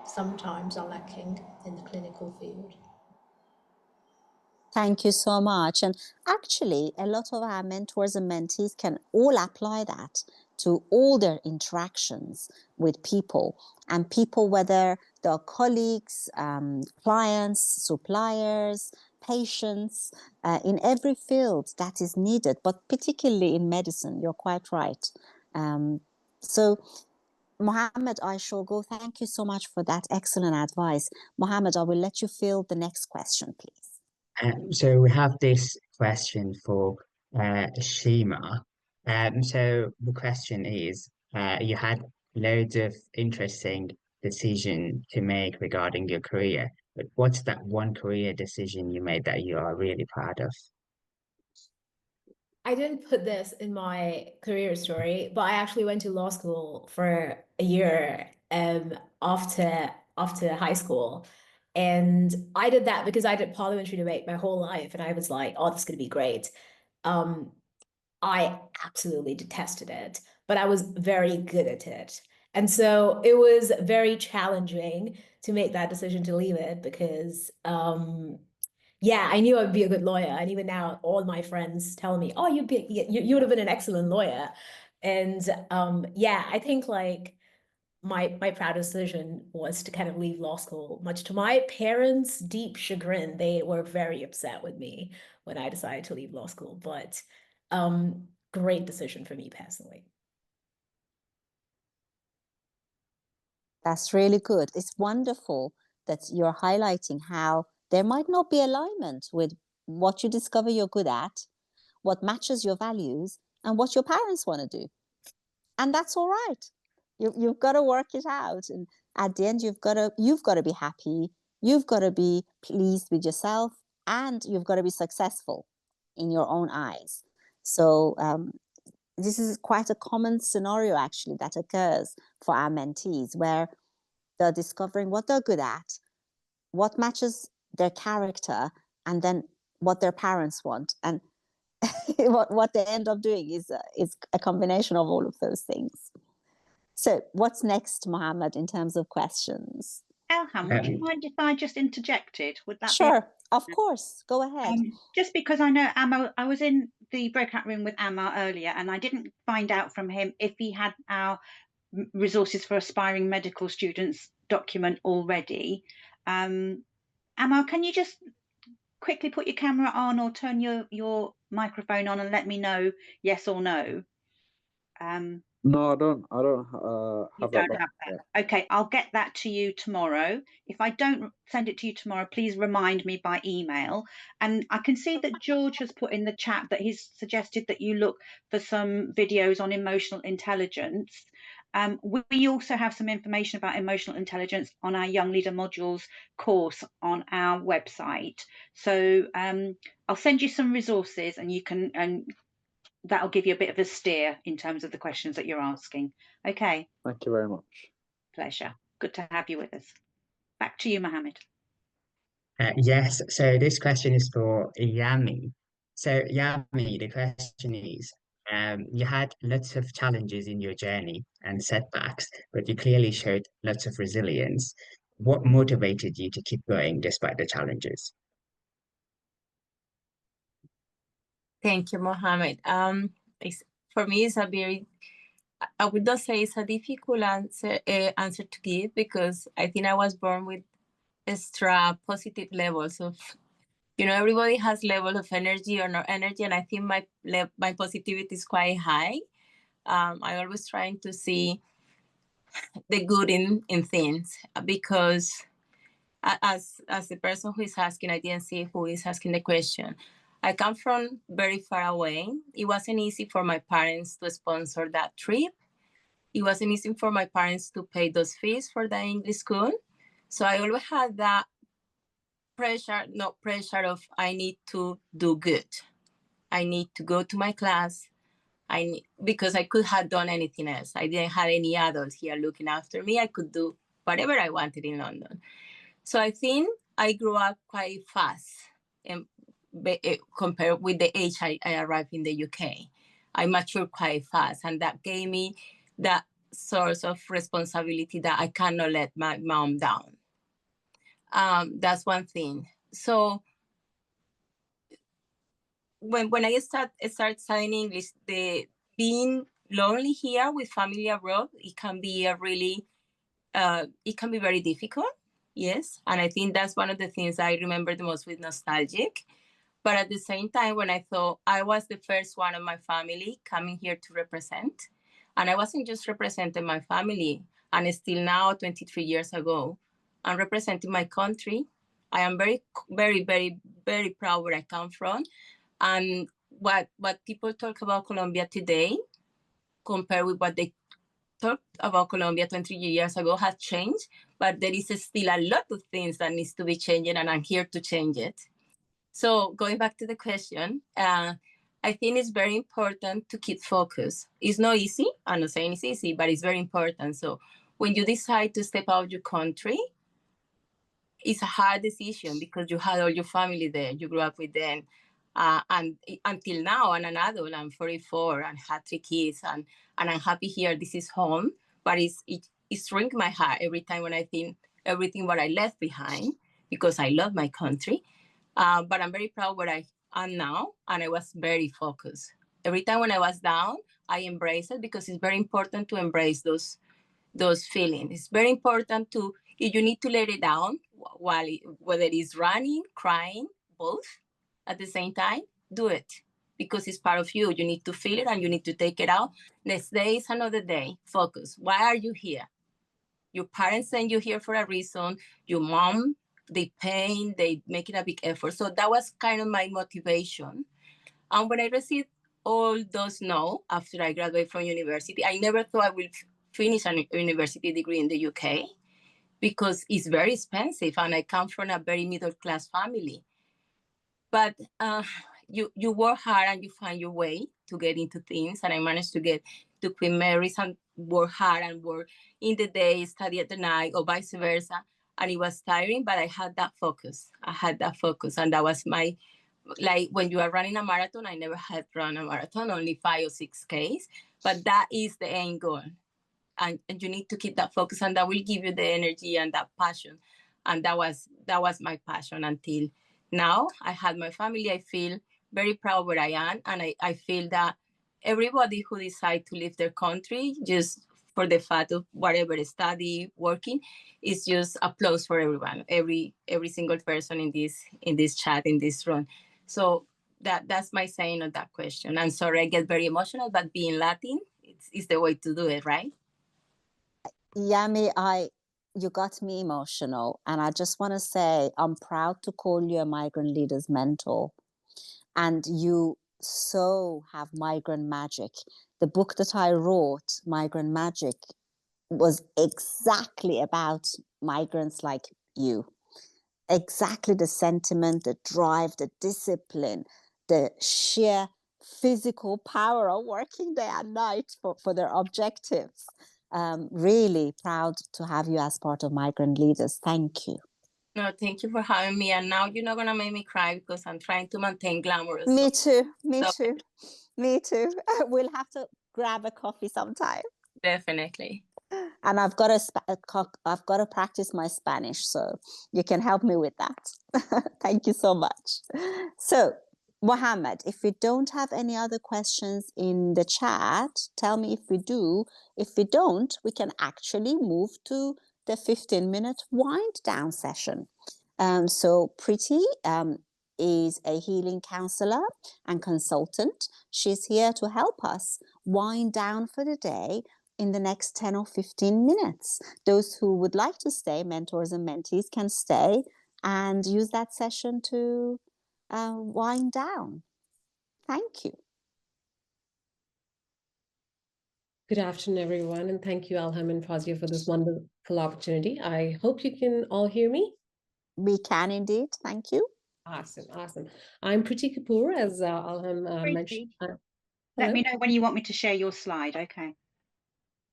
sometimes are lacking in the clinical field. Thank you so much. And actually, a lot of our mentors and mentees can all apply that to all their interactions with people, and people, whether they're colleagues, clients, suppliers, patients, in every field that is needed, but particularly in medicine, you're quite right. So Mohammed, I shall go. Thank you so much for that excellent advice. Mohammed, I will let you field the next question, please. So we have this question for Shima. So the question is, you had loads of interesting decision to make regarding your career, but what's that one career decision you made that you are really proud of? I didn't put this in my career story, but I actually went to law school for a year after high school. And I did that because I did parliamentary debate my whole life. And I was like, oh, this is going to be great. I absolutely detested it, but I was very good at it. And so it was very challenging to make that decision to leave it because, yeah, I knew I'd be a good lawyer. And even now, all my friends tell me, oh, you would have been an excellent lawyer. And yeah, I think like my proudest decision was to kind of leave law school, much to my parents' deep chagrin. They were very upset with me when I decided to leave law school, but great decision for me personally. That's really good. It's wonderful that you're highlighting how there might not be alignment with what you discover you're good at, what matches your values, and what your parents want to do. And that's all right. You've got to work it out. And at the end, you've got to be happy. You've got to be pleased with yourself, and you've got to be successful in your own eyes. So this is quite a common scenario, actually, that occurs for our mentees, where they're discovering what they're good at, what matches their character, and then what their parents want. And what they end up doing is a combination of all of those things. So what's next, Mohammed, in terms of questions? Elham, would you mind if I just interjected? Would that be Sure, of course, go ahead. Just because I know Ammo, I was in the breakout room with Ammo earlier, and I didn't find out from him if he had our resources for aspiring medical students document already. Ammo, can you just quickly put your camera on or turn your microphone on and let me know yes or no? No, I don't You have don't that. have that. Okay, I'll get that to you tomorrow. If I don't send it to you tomorrow, please remind me by email. And I can see that George has put in the chat that he's suggested that you look for some videos on emotional intelligence. We also have some information about emotional intelligence on our Young Leader Modules course on our website. So I'll send you some resources, and you can that'll give you a bit of a steer in terms of the questions that you're asking. Okay. Thank you very much. Pleasure. Good to have you with us. Back to you, Mohammed. Yes, so this question is for Yami. So Yami, the question is, you had lots of challenges in your journey and setbacks, but you clearly showed lots of resilience. What motivated you to keep going despite the challenges? Thank you, Mohammed. For me, it's a very, I would not say it's a difficult answer to give, because I think I was born with extra positive levels of, everybody has level of energy or no energy, and I think my positivity is quite high. I always trying to see the good in things, because as the person who is asking, I didn't see who is asking the question. I come from very far away. It wasn't easy for my parents to sponsor that trip. It wasn't easy for my parents to pay those fees for the English school. So I always had that pressure, not pressure of I need to do good. I need to go to my class. Because I could have done anything else. I didn't have any adults here looking after me. I could do whatever I wanted in London. So I think I grew up quite fast, and compared with the age I arrived in the UK. I matured quite fast, and that gave me that source of responsibility that I cannot let my mom down. That's one thing. So when I start studying English, being lonely here with family abroad, it can be it can be very difficult. Yes, and I think that's one of the things I remember the most with nostalgic. But at the same time, when I thought I was the first one of my family coming here to represent, and I wasn't just representing my family, and still now, 23 years ago, I'm representing my country. I am very, very, very, very proud where I come from. And what people talk about Colombia today, compared with what they talked about Colombia 20 years ago, has changed. But there is still a lot of things that needs to be changing, and I'm here to change it. So going back to the question, I think it's very important to keep focus. It's not easy. I'm not saying it's easy, but it's very important. So when you decide to step out of your country, it's a hard decision, because you had all your family there. You grew up with them. And until now, I'm an adult. I'm 44 and had 3 kids, and I'm happy here. This is home. But it strings my heart every time when I think everything what I left behind, because I love my country. But I'm very proud where I am now, and I was very focused. Every time when I was down, I embrace it, because it's very important to embrace those feelings. It's very important to, if you need to let it down, whether it's running, crying, both at the same time, do it, because it's part of you. You need to feel it and you need to take it out. Next day is another day. Focus. Why are you here? Your parents sent you here for a reason. Your mom, they pain, they making a big effort. So that was kind of my motivation. And when I received all those no after I graduated from university, I never thought I would finish a university degree in the UK, because it's very expensive, and I come from a very middle-class family. But you work hard and you find your way to get into things. And I managed to get to Queen Mary's and work hard and work in the day, study at the night, or vice versa. And it was tiring, but I had that focus. And that was my, like when you are running a marathon, I never had run a marathon, only 5 or 6Ks, but that is the end goal. And you need to keep that focus, and that will give you the energy and that passion. And that was my passion until now. I had my family. I feel very proud where I am. And I feel that everybody who decides to leave their country just for the fact of whatever study, working, is just applause for everyone, every single person in this chat, in this room. So that's my saying on that question. I'm sorry, I get very emotional, but being Latin, it's the way to do it, right? Yami, you got me emotional, and I just want to say I'm proud to call you a Migrant Leaders Mentor, and you so have migrant magic. The book that I wrote, Migrant Magic, was exactly about migrants like you. Exactly the sentiment, the drive, the discipline, the sheer physical power of working day and night for their objectives. Really proud to have you as part of Migrant Leaders. Thank you. No, thank you for having me. And now you're not going to make me cry because I'm trying to maintain glamorous. Me too. We'll have to grab a coffee sometime. Definitely. And I've got to practice my Spanish, so you can help me with that. Thank you so much. So, Mohammed, if we don't have any other questions in the chat, tell me if we do. If we don't, we can actually move to the 15-minute wind down session. So Preeti is a healing counselor and consultant. She's here to help us wind down for the day in the next 10 or 15 minutes. Those who would like to stay, mentors and mentees, can stay and use that session to wind down. Thank you. Good afternoon, everyone, and thank you, Alham and Fazia, for this wonderful opportunity. I hope you can all hear me. We can indeed. Thank you. Awesome. I'm Preeti Kapoor, as Alham mentioned. Let me know when you want me to share your slide, okay?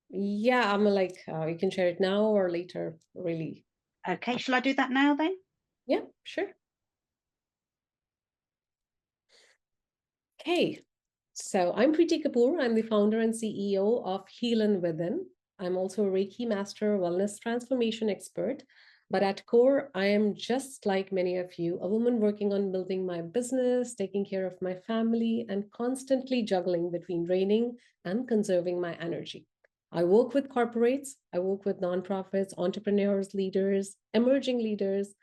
Yeah, I'm like, you can share it now or later, really. Okay, shall I do that now then? Yeah, sure. Okay, so I'm Preeti Kapoor. I'm the founder and CEO of Heal Within. I'm also a Reiki Master, wellness transformation expert. But at core, I am just like many of you, a woman working on building my business, taking care of my family, and constantly juggling between draining and conserving my energy. I work with corporates, I work with nonprofits, entrepreneurs, leaders, emerging leaders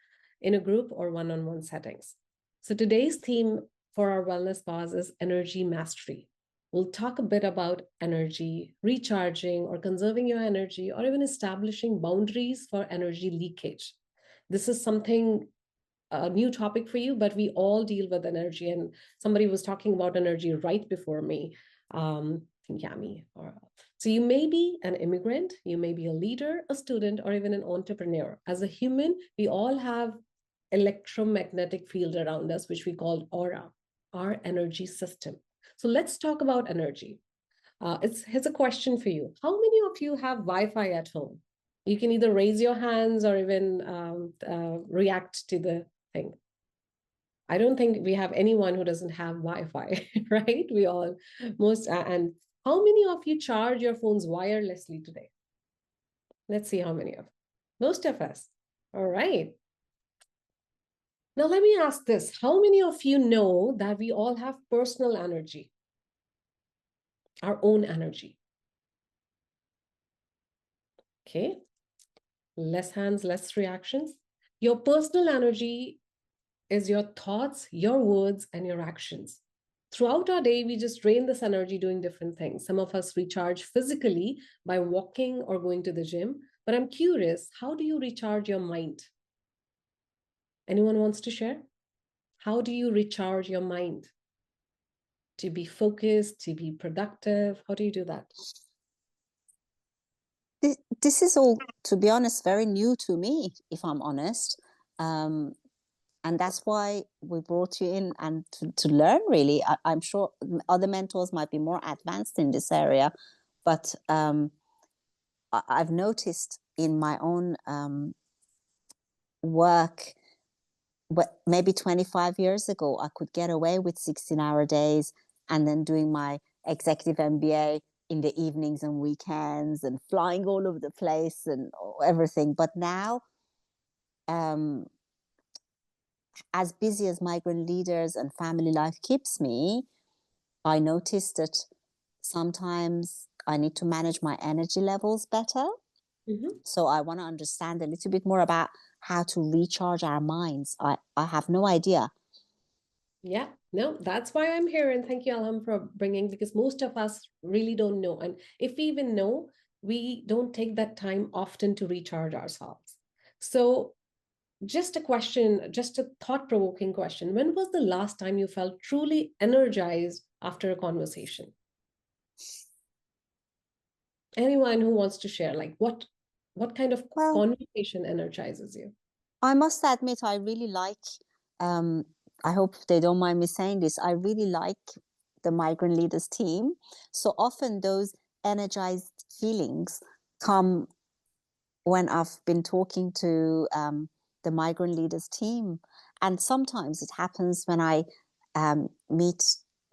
in a group or one-on-one settings. So today's theme for our wellness pause is energy mastery. We'll talk a bit about energy, recharging or conserving your energy, or even establishing boundaries for energy leakage. This is something, a new topic for you, but we all deal with energy. And somebody was talking about energy right before me, Yami. So you may be an immigrant, you may be a leader, a student, or even an entrepreneur. As a human, we all have electromagnetic field around us, which we call aura, our energy system. So let's talk about energy. Here's a question for you. How many of you have Wi-Fi at home? You can either raise your hands or even react to the thing. I don't think we have anyone who doesn't have Wi-Fi, right? We all, and how many of you charge your phones wirelessly today? Let's see how many of most of us. All right. Now, let me ask this. How many of you know that we all have personal energy, our own energy? Okay. Less hands, less reactions. Your personal energy is your thoughts, your words, and your actions. Throughout our day, we just drain this energy doing different things. Some of us recharge physically by walking or going to the gym. But I'm curious, how do you recharge your mind? Anyone wants to share? How do you recharge your mind? To be focused, to be productive? How do you do that? This is all, to be honest, very new to me, if I'm honest. And that's why we brought you in, and to learn, really. I'm sure other mentors might be more advanced in this area, but I've noticed in my own work, maybe 25 years ago, I could get away with 16-hour days and then doing my executive MBA in the evenings and weekends and flying all over the place and everything. But now, as busy as migrant leaders and family life keeps me, I noticed that sometimes I need to manage my energy levels better. So I want to understand a little bit more about how to recharge our minds. I have no idea. Yeah, no, that's why I'm here. And thank you, Alham, for bringing, because most of us really don't know. And if we even know, we don't take that time often to recharge ourselves. So just a question, just a thought-provoking question. When was the last time you felt truly energized after a conversation? Anyone who wants to share, like what kind of conversation energizes you? I must admit, I really like, I hope they don't mind me saying this, I really like the Migrant Leaders team. So often those energized feelings come when I've been talking to the Migrant Leaders team. And sometimes it happens when I meet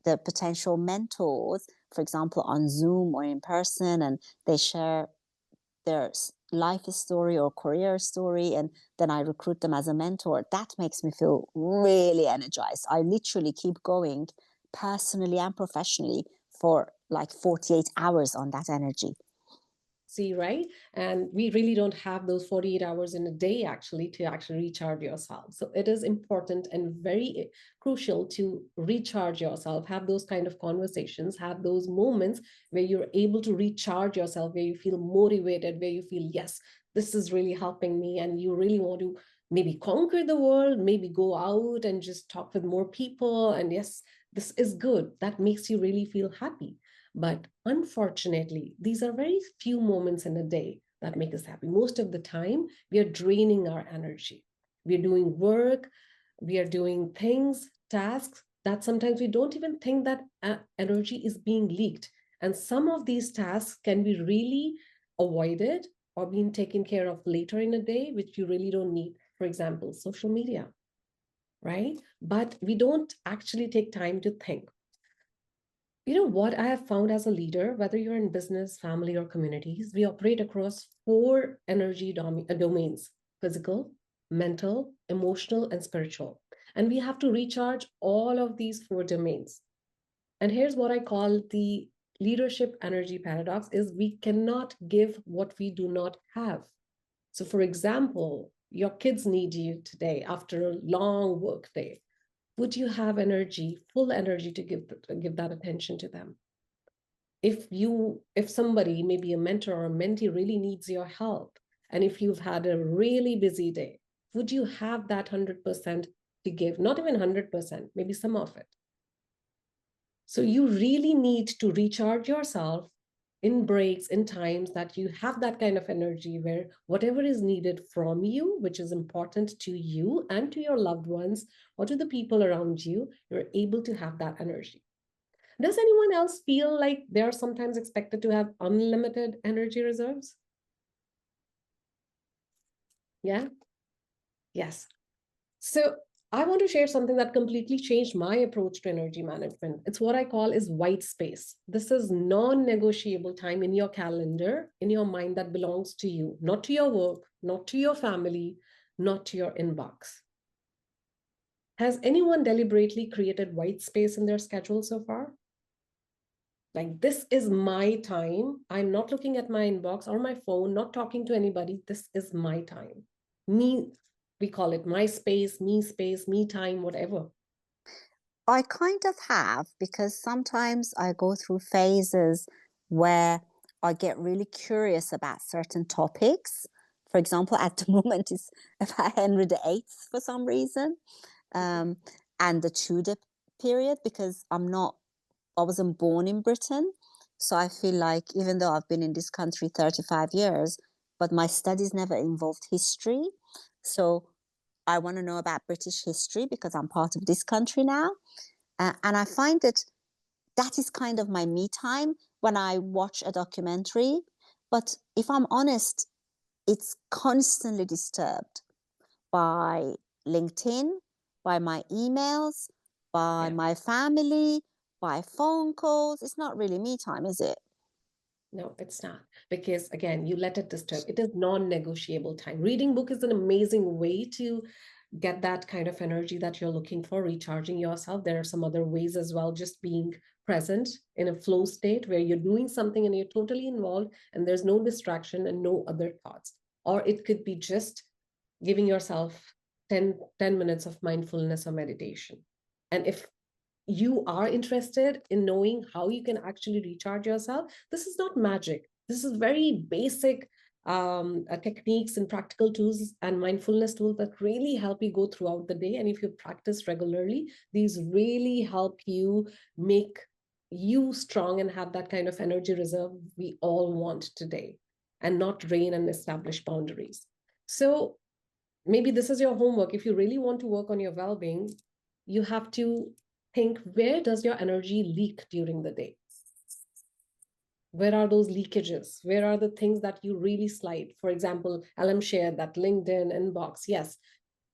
the potential mentors, for example, on Zoom or in person, and they share their life story or career story, and then I recruit them as a mentor. That makes me feel really energized. I literally keep going personally and professionally for like 48 hours on that energy. See, right? And we really don't have those 48 hours in a day actually to actually recharge yourself. So it is important and very crucial to recharge yourself, have those kind of conversations, have those moments where you're able to recharge yourself, where you feel motivated, where you feel, yes, this is really helping me, and you really want to maybe conquer the world, maybe go out and just talk with more people. And yes, this is good. That makes you really feel happy. But unfortunately, these are very few moments in a day that make us happy. Most of the time, we are draining our energy. We are doing work, we are doing things, tasks that sometimes we don't even think that energy is being leaked. And some of these tasks can be really avoided or being taken care of later in a day, which you really don't need. For example, social media, right? But we don't actually take time to think. You know what I have found as a leader, whether you're in business, family, or communities, we operate across 4 energy domains: physical, mental, emotional, and spiritual. And we have to recharge all of these 4 domains. And here's what I call the leadership energy paradox: is we cannot give what we do not have. So for example, your kids need you today after a long work day. Would you have energy, full energy, to give that attention to them? If somebody, maybe a mentor or a mentee, really needs your help, and if you've had a really busy day, would you have that 100% to give? Not even 100%, maybe some of it. So you really need to recharge yourself in breaks, in times that you have that kind of energy where whatever is needed from you, which is important to you and to your loved ones or to the people around you, you're able to have that energy. Does anyone else feel like they're sometimes expected to have unlimited energy reserves? Yeah? Yes. So I want to share something that completely changed my approach to energy management. It's what I call is white space. This is non-negotiable time in your calendar, in your mind, that belongs to you, not to your work, not to your family, not to your inbox. Has anyone deliberately created white space in their schedule so far? Like, this is my time. I'm not looking at my inbox or my phone, not talking to anybody. This is my time. Me, we call it my space, me time, whatever. I kind of have, because sometimes I go through phases where I get really curious about certain topics. For example, at the moment it's about Henry VIII for some reason, and the Tudor period, because I wasn't born in Britain. So I feel like, even though I've been in this country 35 years, but my studies never involved history. So I want to know about British history because I'm part of this country now. And I find that is kind of my me time when I watch a documentary. But if I'm honest, it's constantly disturbed by LinkedIn, by my emails, by my family, by phone calls. It's not really me time, is it? No, it's not. Because again, you let it disturb. It is non-negotiable time. Reading book is an amazing way to get that kind of energy that you're looking for, recharging yourself. There are some other ways as well, just being present in a flow state where you're doing something and you're totally involved and there's no distraction and no other thoughts. Or it could be just giving yourself 10 minutes of mindfulness or meditation. And if you are interested in knowing how you can actually recharge yourself, this is not magic. This is very basic techniques and practical tools and mindfulness tools that really help you go throughout the day. And if you practice regularly, these really help you make you strong and have that kind of energy reserve we all want today, and not drain and establish boundaries. So maybe this is your homework. If you really want to work on your well-being, you have to think, where does your energy leak during the day? Where are those leakages? Where are the things that you really slide? For example, LM shared that LinkedIn inbox. Yes,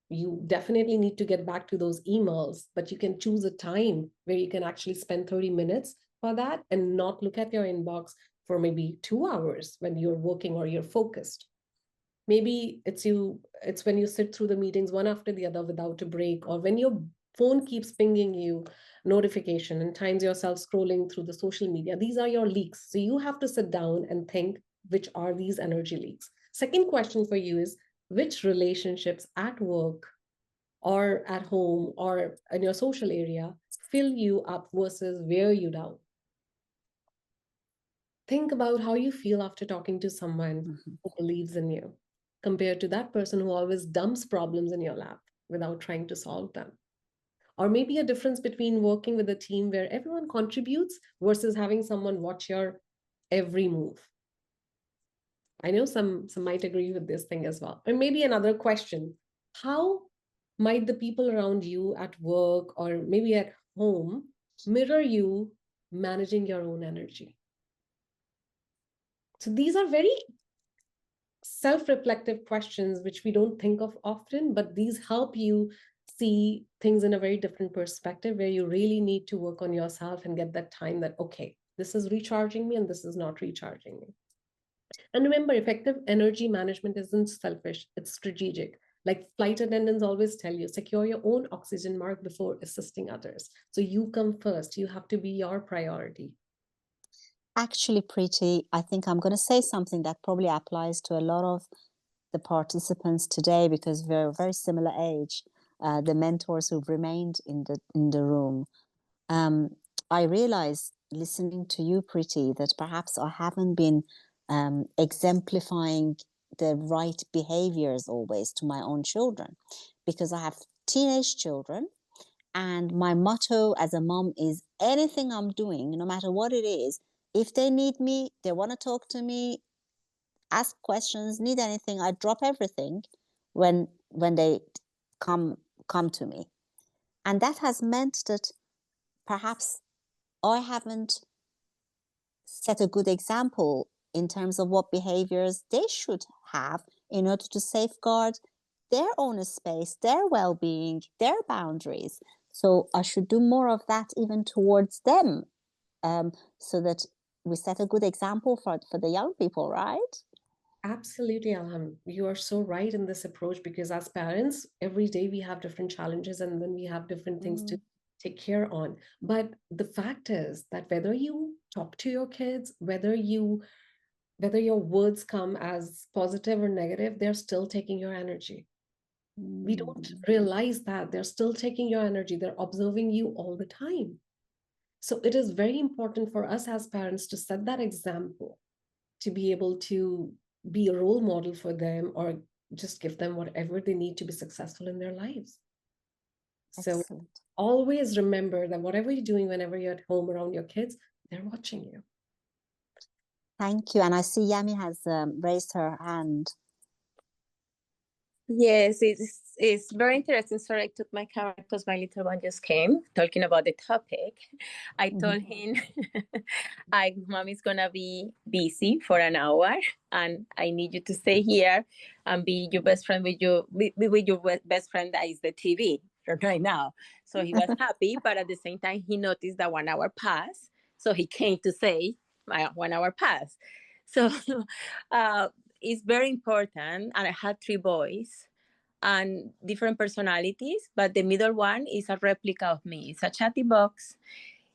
you definitely need to get back to those emails, but you can choose a time where you can actually spend 30 minutes for that and not look at your inbox for maybe 2 hours when you're working or you're focused. Maybe it's when you sit through the meetings one after the other without a break, or when your phone keeps pinging you notification and times yourself scrolling through the social media. These are your leaks. So you have to sit down and think, which are these energy leaks? Second question for you is, which relationships at work or at home or in your social area fill you up versus wear you down? Think about how you feel after talking to someone who believes in you, compared to that person who always dumps problems in your lap without trying to solve them. Or maybe a difference between working with a team where everyone contributes versus having someone watch your every move. I know some might agree with this thing as well. And maybe another question, how might the people around you at work or maybe at home mirror you managing your own energy? So these are very self-reflective questions, which we don't think of often, but these help you see things in a very different perspective, where you really need to work on yourself and get that time that, okay, this is recharging me and this is not recharging me. And remember, effective energy management isn't selfish, it's strategic. Like flight attendants always tell you, secure your own oxygen mark before assisting others. So you come first, you have to be your priority. Actually, Preeti, I think I'm going to say something that probably applies to a lot of the participants today, because we're a very similar age, the mentors who've remained in the room. I realize, listening to you, Preeti, that perhaps I haven't been exemplifying the right behaviors always to my own children, because I have teenage children, and my motto as a mom is, anything I'm doing, no matter what it is, if they need me, they want to talk to me, ask questions, need anything, I drop everything when they come to me. And that has meant that perhaps I haven't set a good example in terms of what behaviors they should have in order to safeguard their own space, their well-being, their boundaries. So I should do more of that even towards them, so that we set a good example for the young people, right? Absolutely, Alham. You are so right in this approach, because as parents, every day we have different challenges and then we have different things to take care on. But the fact is that whether you talk to your kids, whether your words come as positive or negative, they're still taking your energy. We don't realize that they're still taking your energy. They're observing you all the time. So it is very important for us as parents to set that example, to be able to be a role model for them, or just give them whatever they need to be successful in their lives. Excellent. So always remember that whatever you're doing, whenever you're at home around your kids, they're watching you. Thank you. And I see Yami has raised her hand. Yes, it's it's very interesting. Sorry, I took my camera because my little one just came talking about the topic. I told him, Mommy's gonna be busy for an hour, and I need you to stay here and be your best friend with your best friend that is the TV right now. So he was happy, but at the same time, he noticed that 1 hour passed. So he came to say, my 1 hour passed. So it's very important. And I had 3 boys and different personalities, but the middle one is a replica of me. It's a chatty box.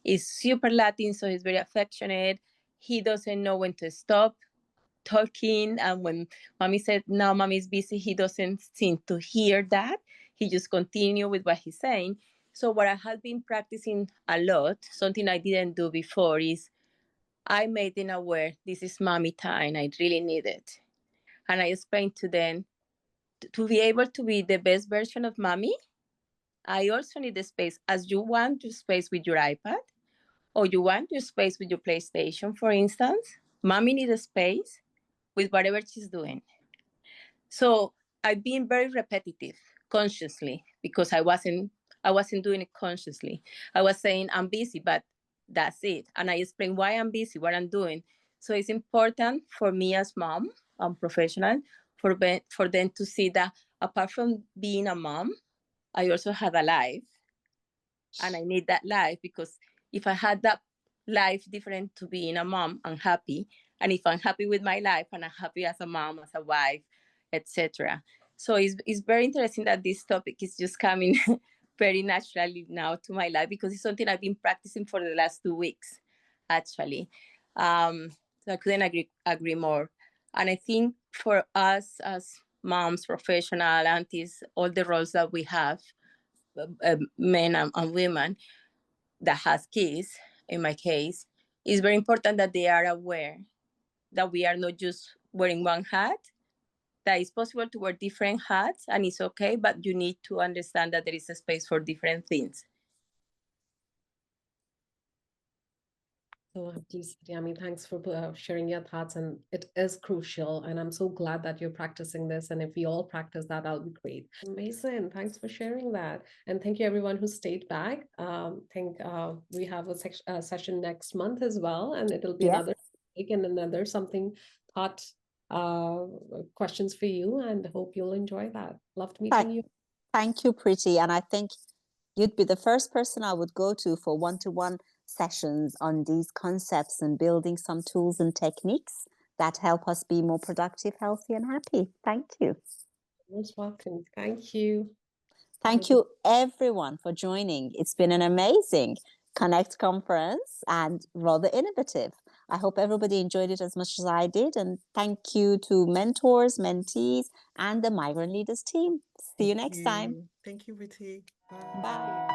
He's super Latin, so he's very affectionate. He doesn't know when to stop talking. And when Mommy said, no, Mommy's busy, he doesn't seem to hear that. He just continue with what he's saying. So what I had been practicing a lot, something I didn't do before, is I made them aware, this is Mommy time, I really need it. And I explained to them, to be able to be the best version of Mommy, I also need the space. As you want your space with your iPad, or you want your space with your PlayStation, for instance, Mommy needs a space with whatever she's doing. So I've been very repetitive consciously, because I wasn't doing it consciously. I was saying I'm busy, but that's it. And I explain why I'm busy, what I'm doing. So it's important for me as mom, I'm professional, for them to see that apart from being a mom, I also have a life. And I need that life, because if I had that life different to being a mom, I'm happy. And if I'm happy with my life and I'm happy as a mom, as a wife, etc. So it's very interesting that this topic is just coming very naturally now to my life, because it's something I've been practicing for the last 2 weeks, actually. So I couldn't agree more. And I think for us as moms, professional, aunties, all the roles that we have, men and women that has kids, in my case, it's very important that they are aware that we are not just wearing one hat, that it's possible to wear different hats and it's okay, but you need to understand that there is a space for different things. So please, Yami, thanks for sharing your thoughts, and it is crucial, and I'm so glad that you're practicing this, and if we all practice that, that'll be great. Amazing, thanks for sharing that, and thank you everyone who stayed back. Think we have a session next month as well, and it'll be another week and another something thought questions for you, and hope you'll enjoy that. Loved meeting you. Thank you, Preeti, and I think you'd be the first person I would go to for one-to-one sessions on these concepts and building some tools and techniques that help us be more productive, healthy, and happy. Thank you. Most welcome. Thank you. Thank you, everyone, for joining. It's been an amazing Connect conference and rather innovative. I hope everybody enjoyed it as much as I did. And thank you to mentors, mentees, and the Migrant Leaders team. See you next time. Thank you, Preeti. Bye.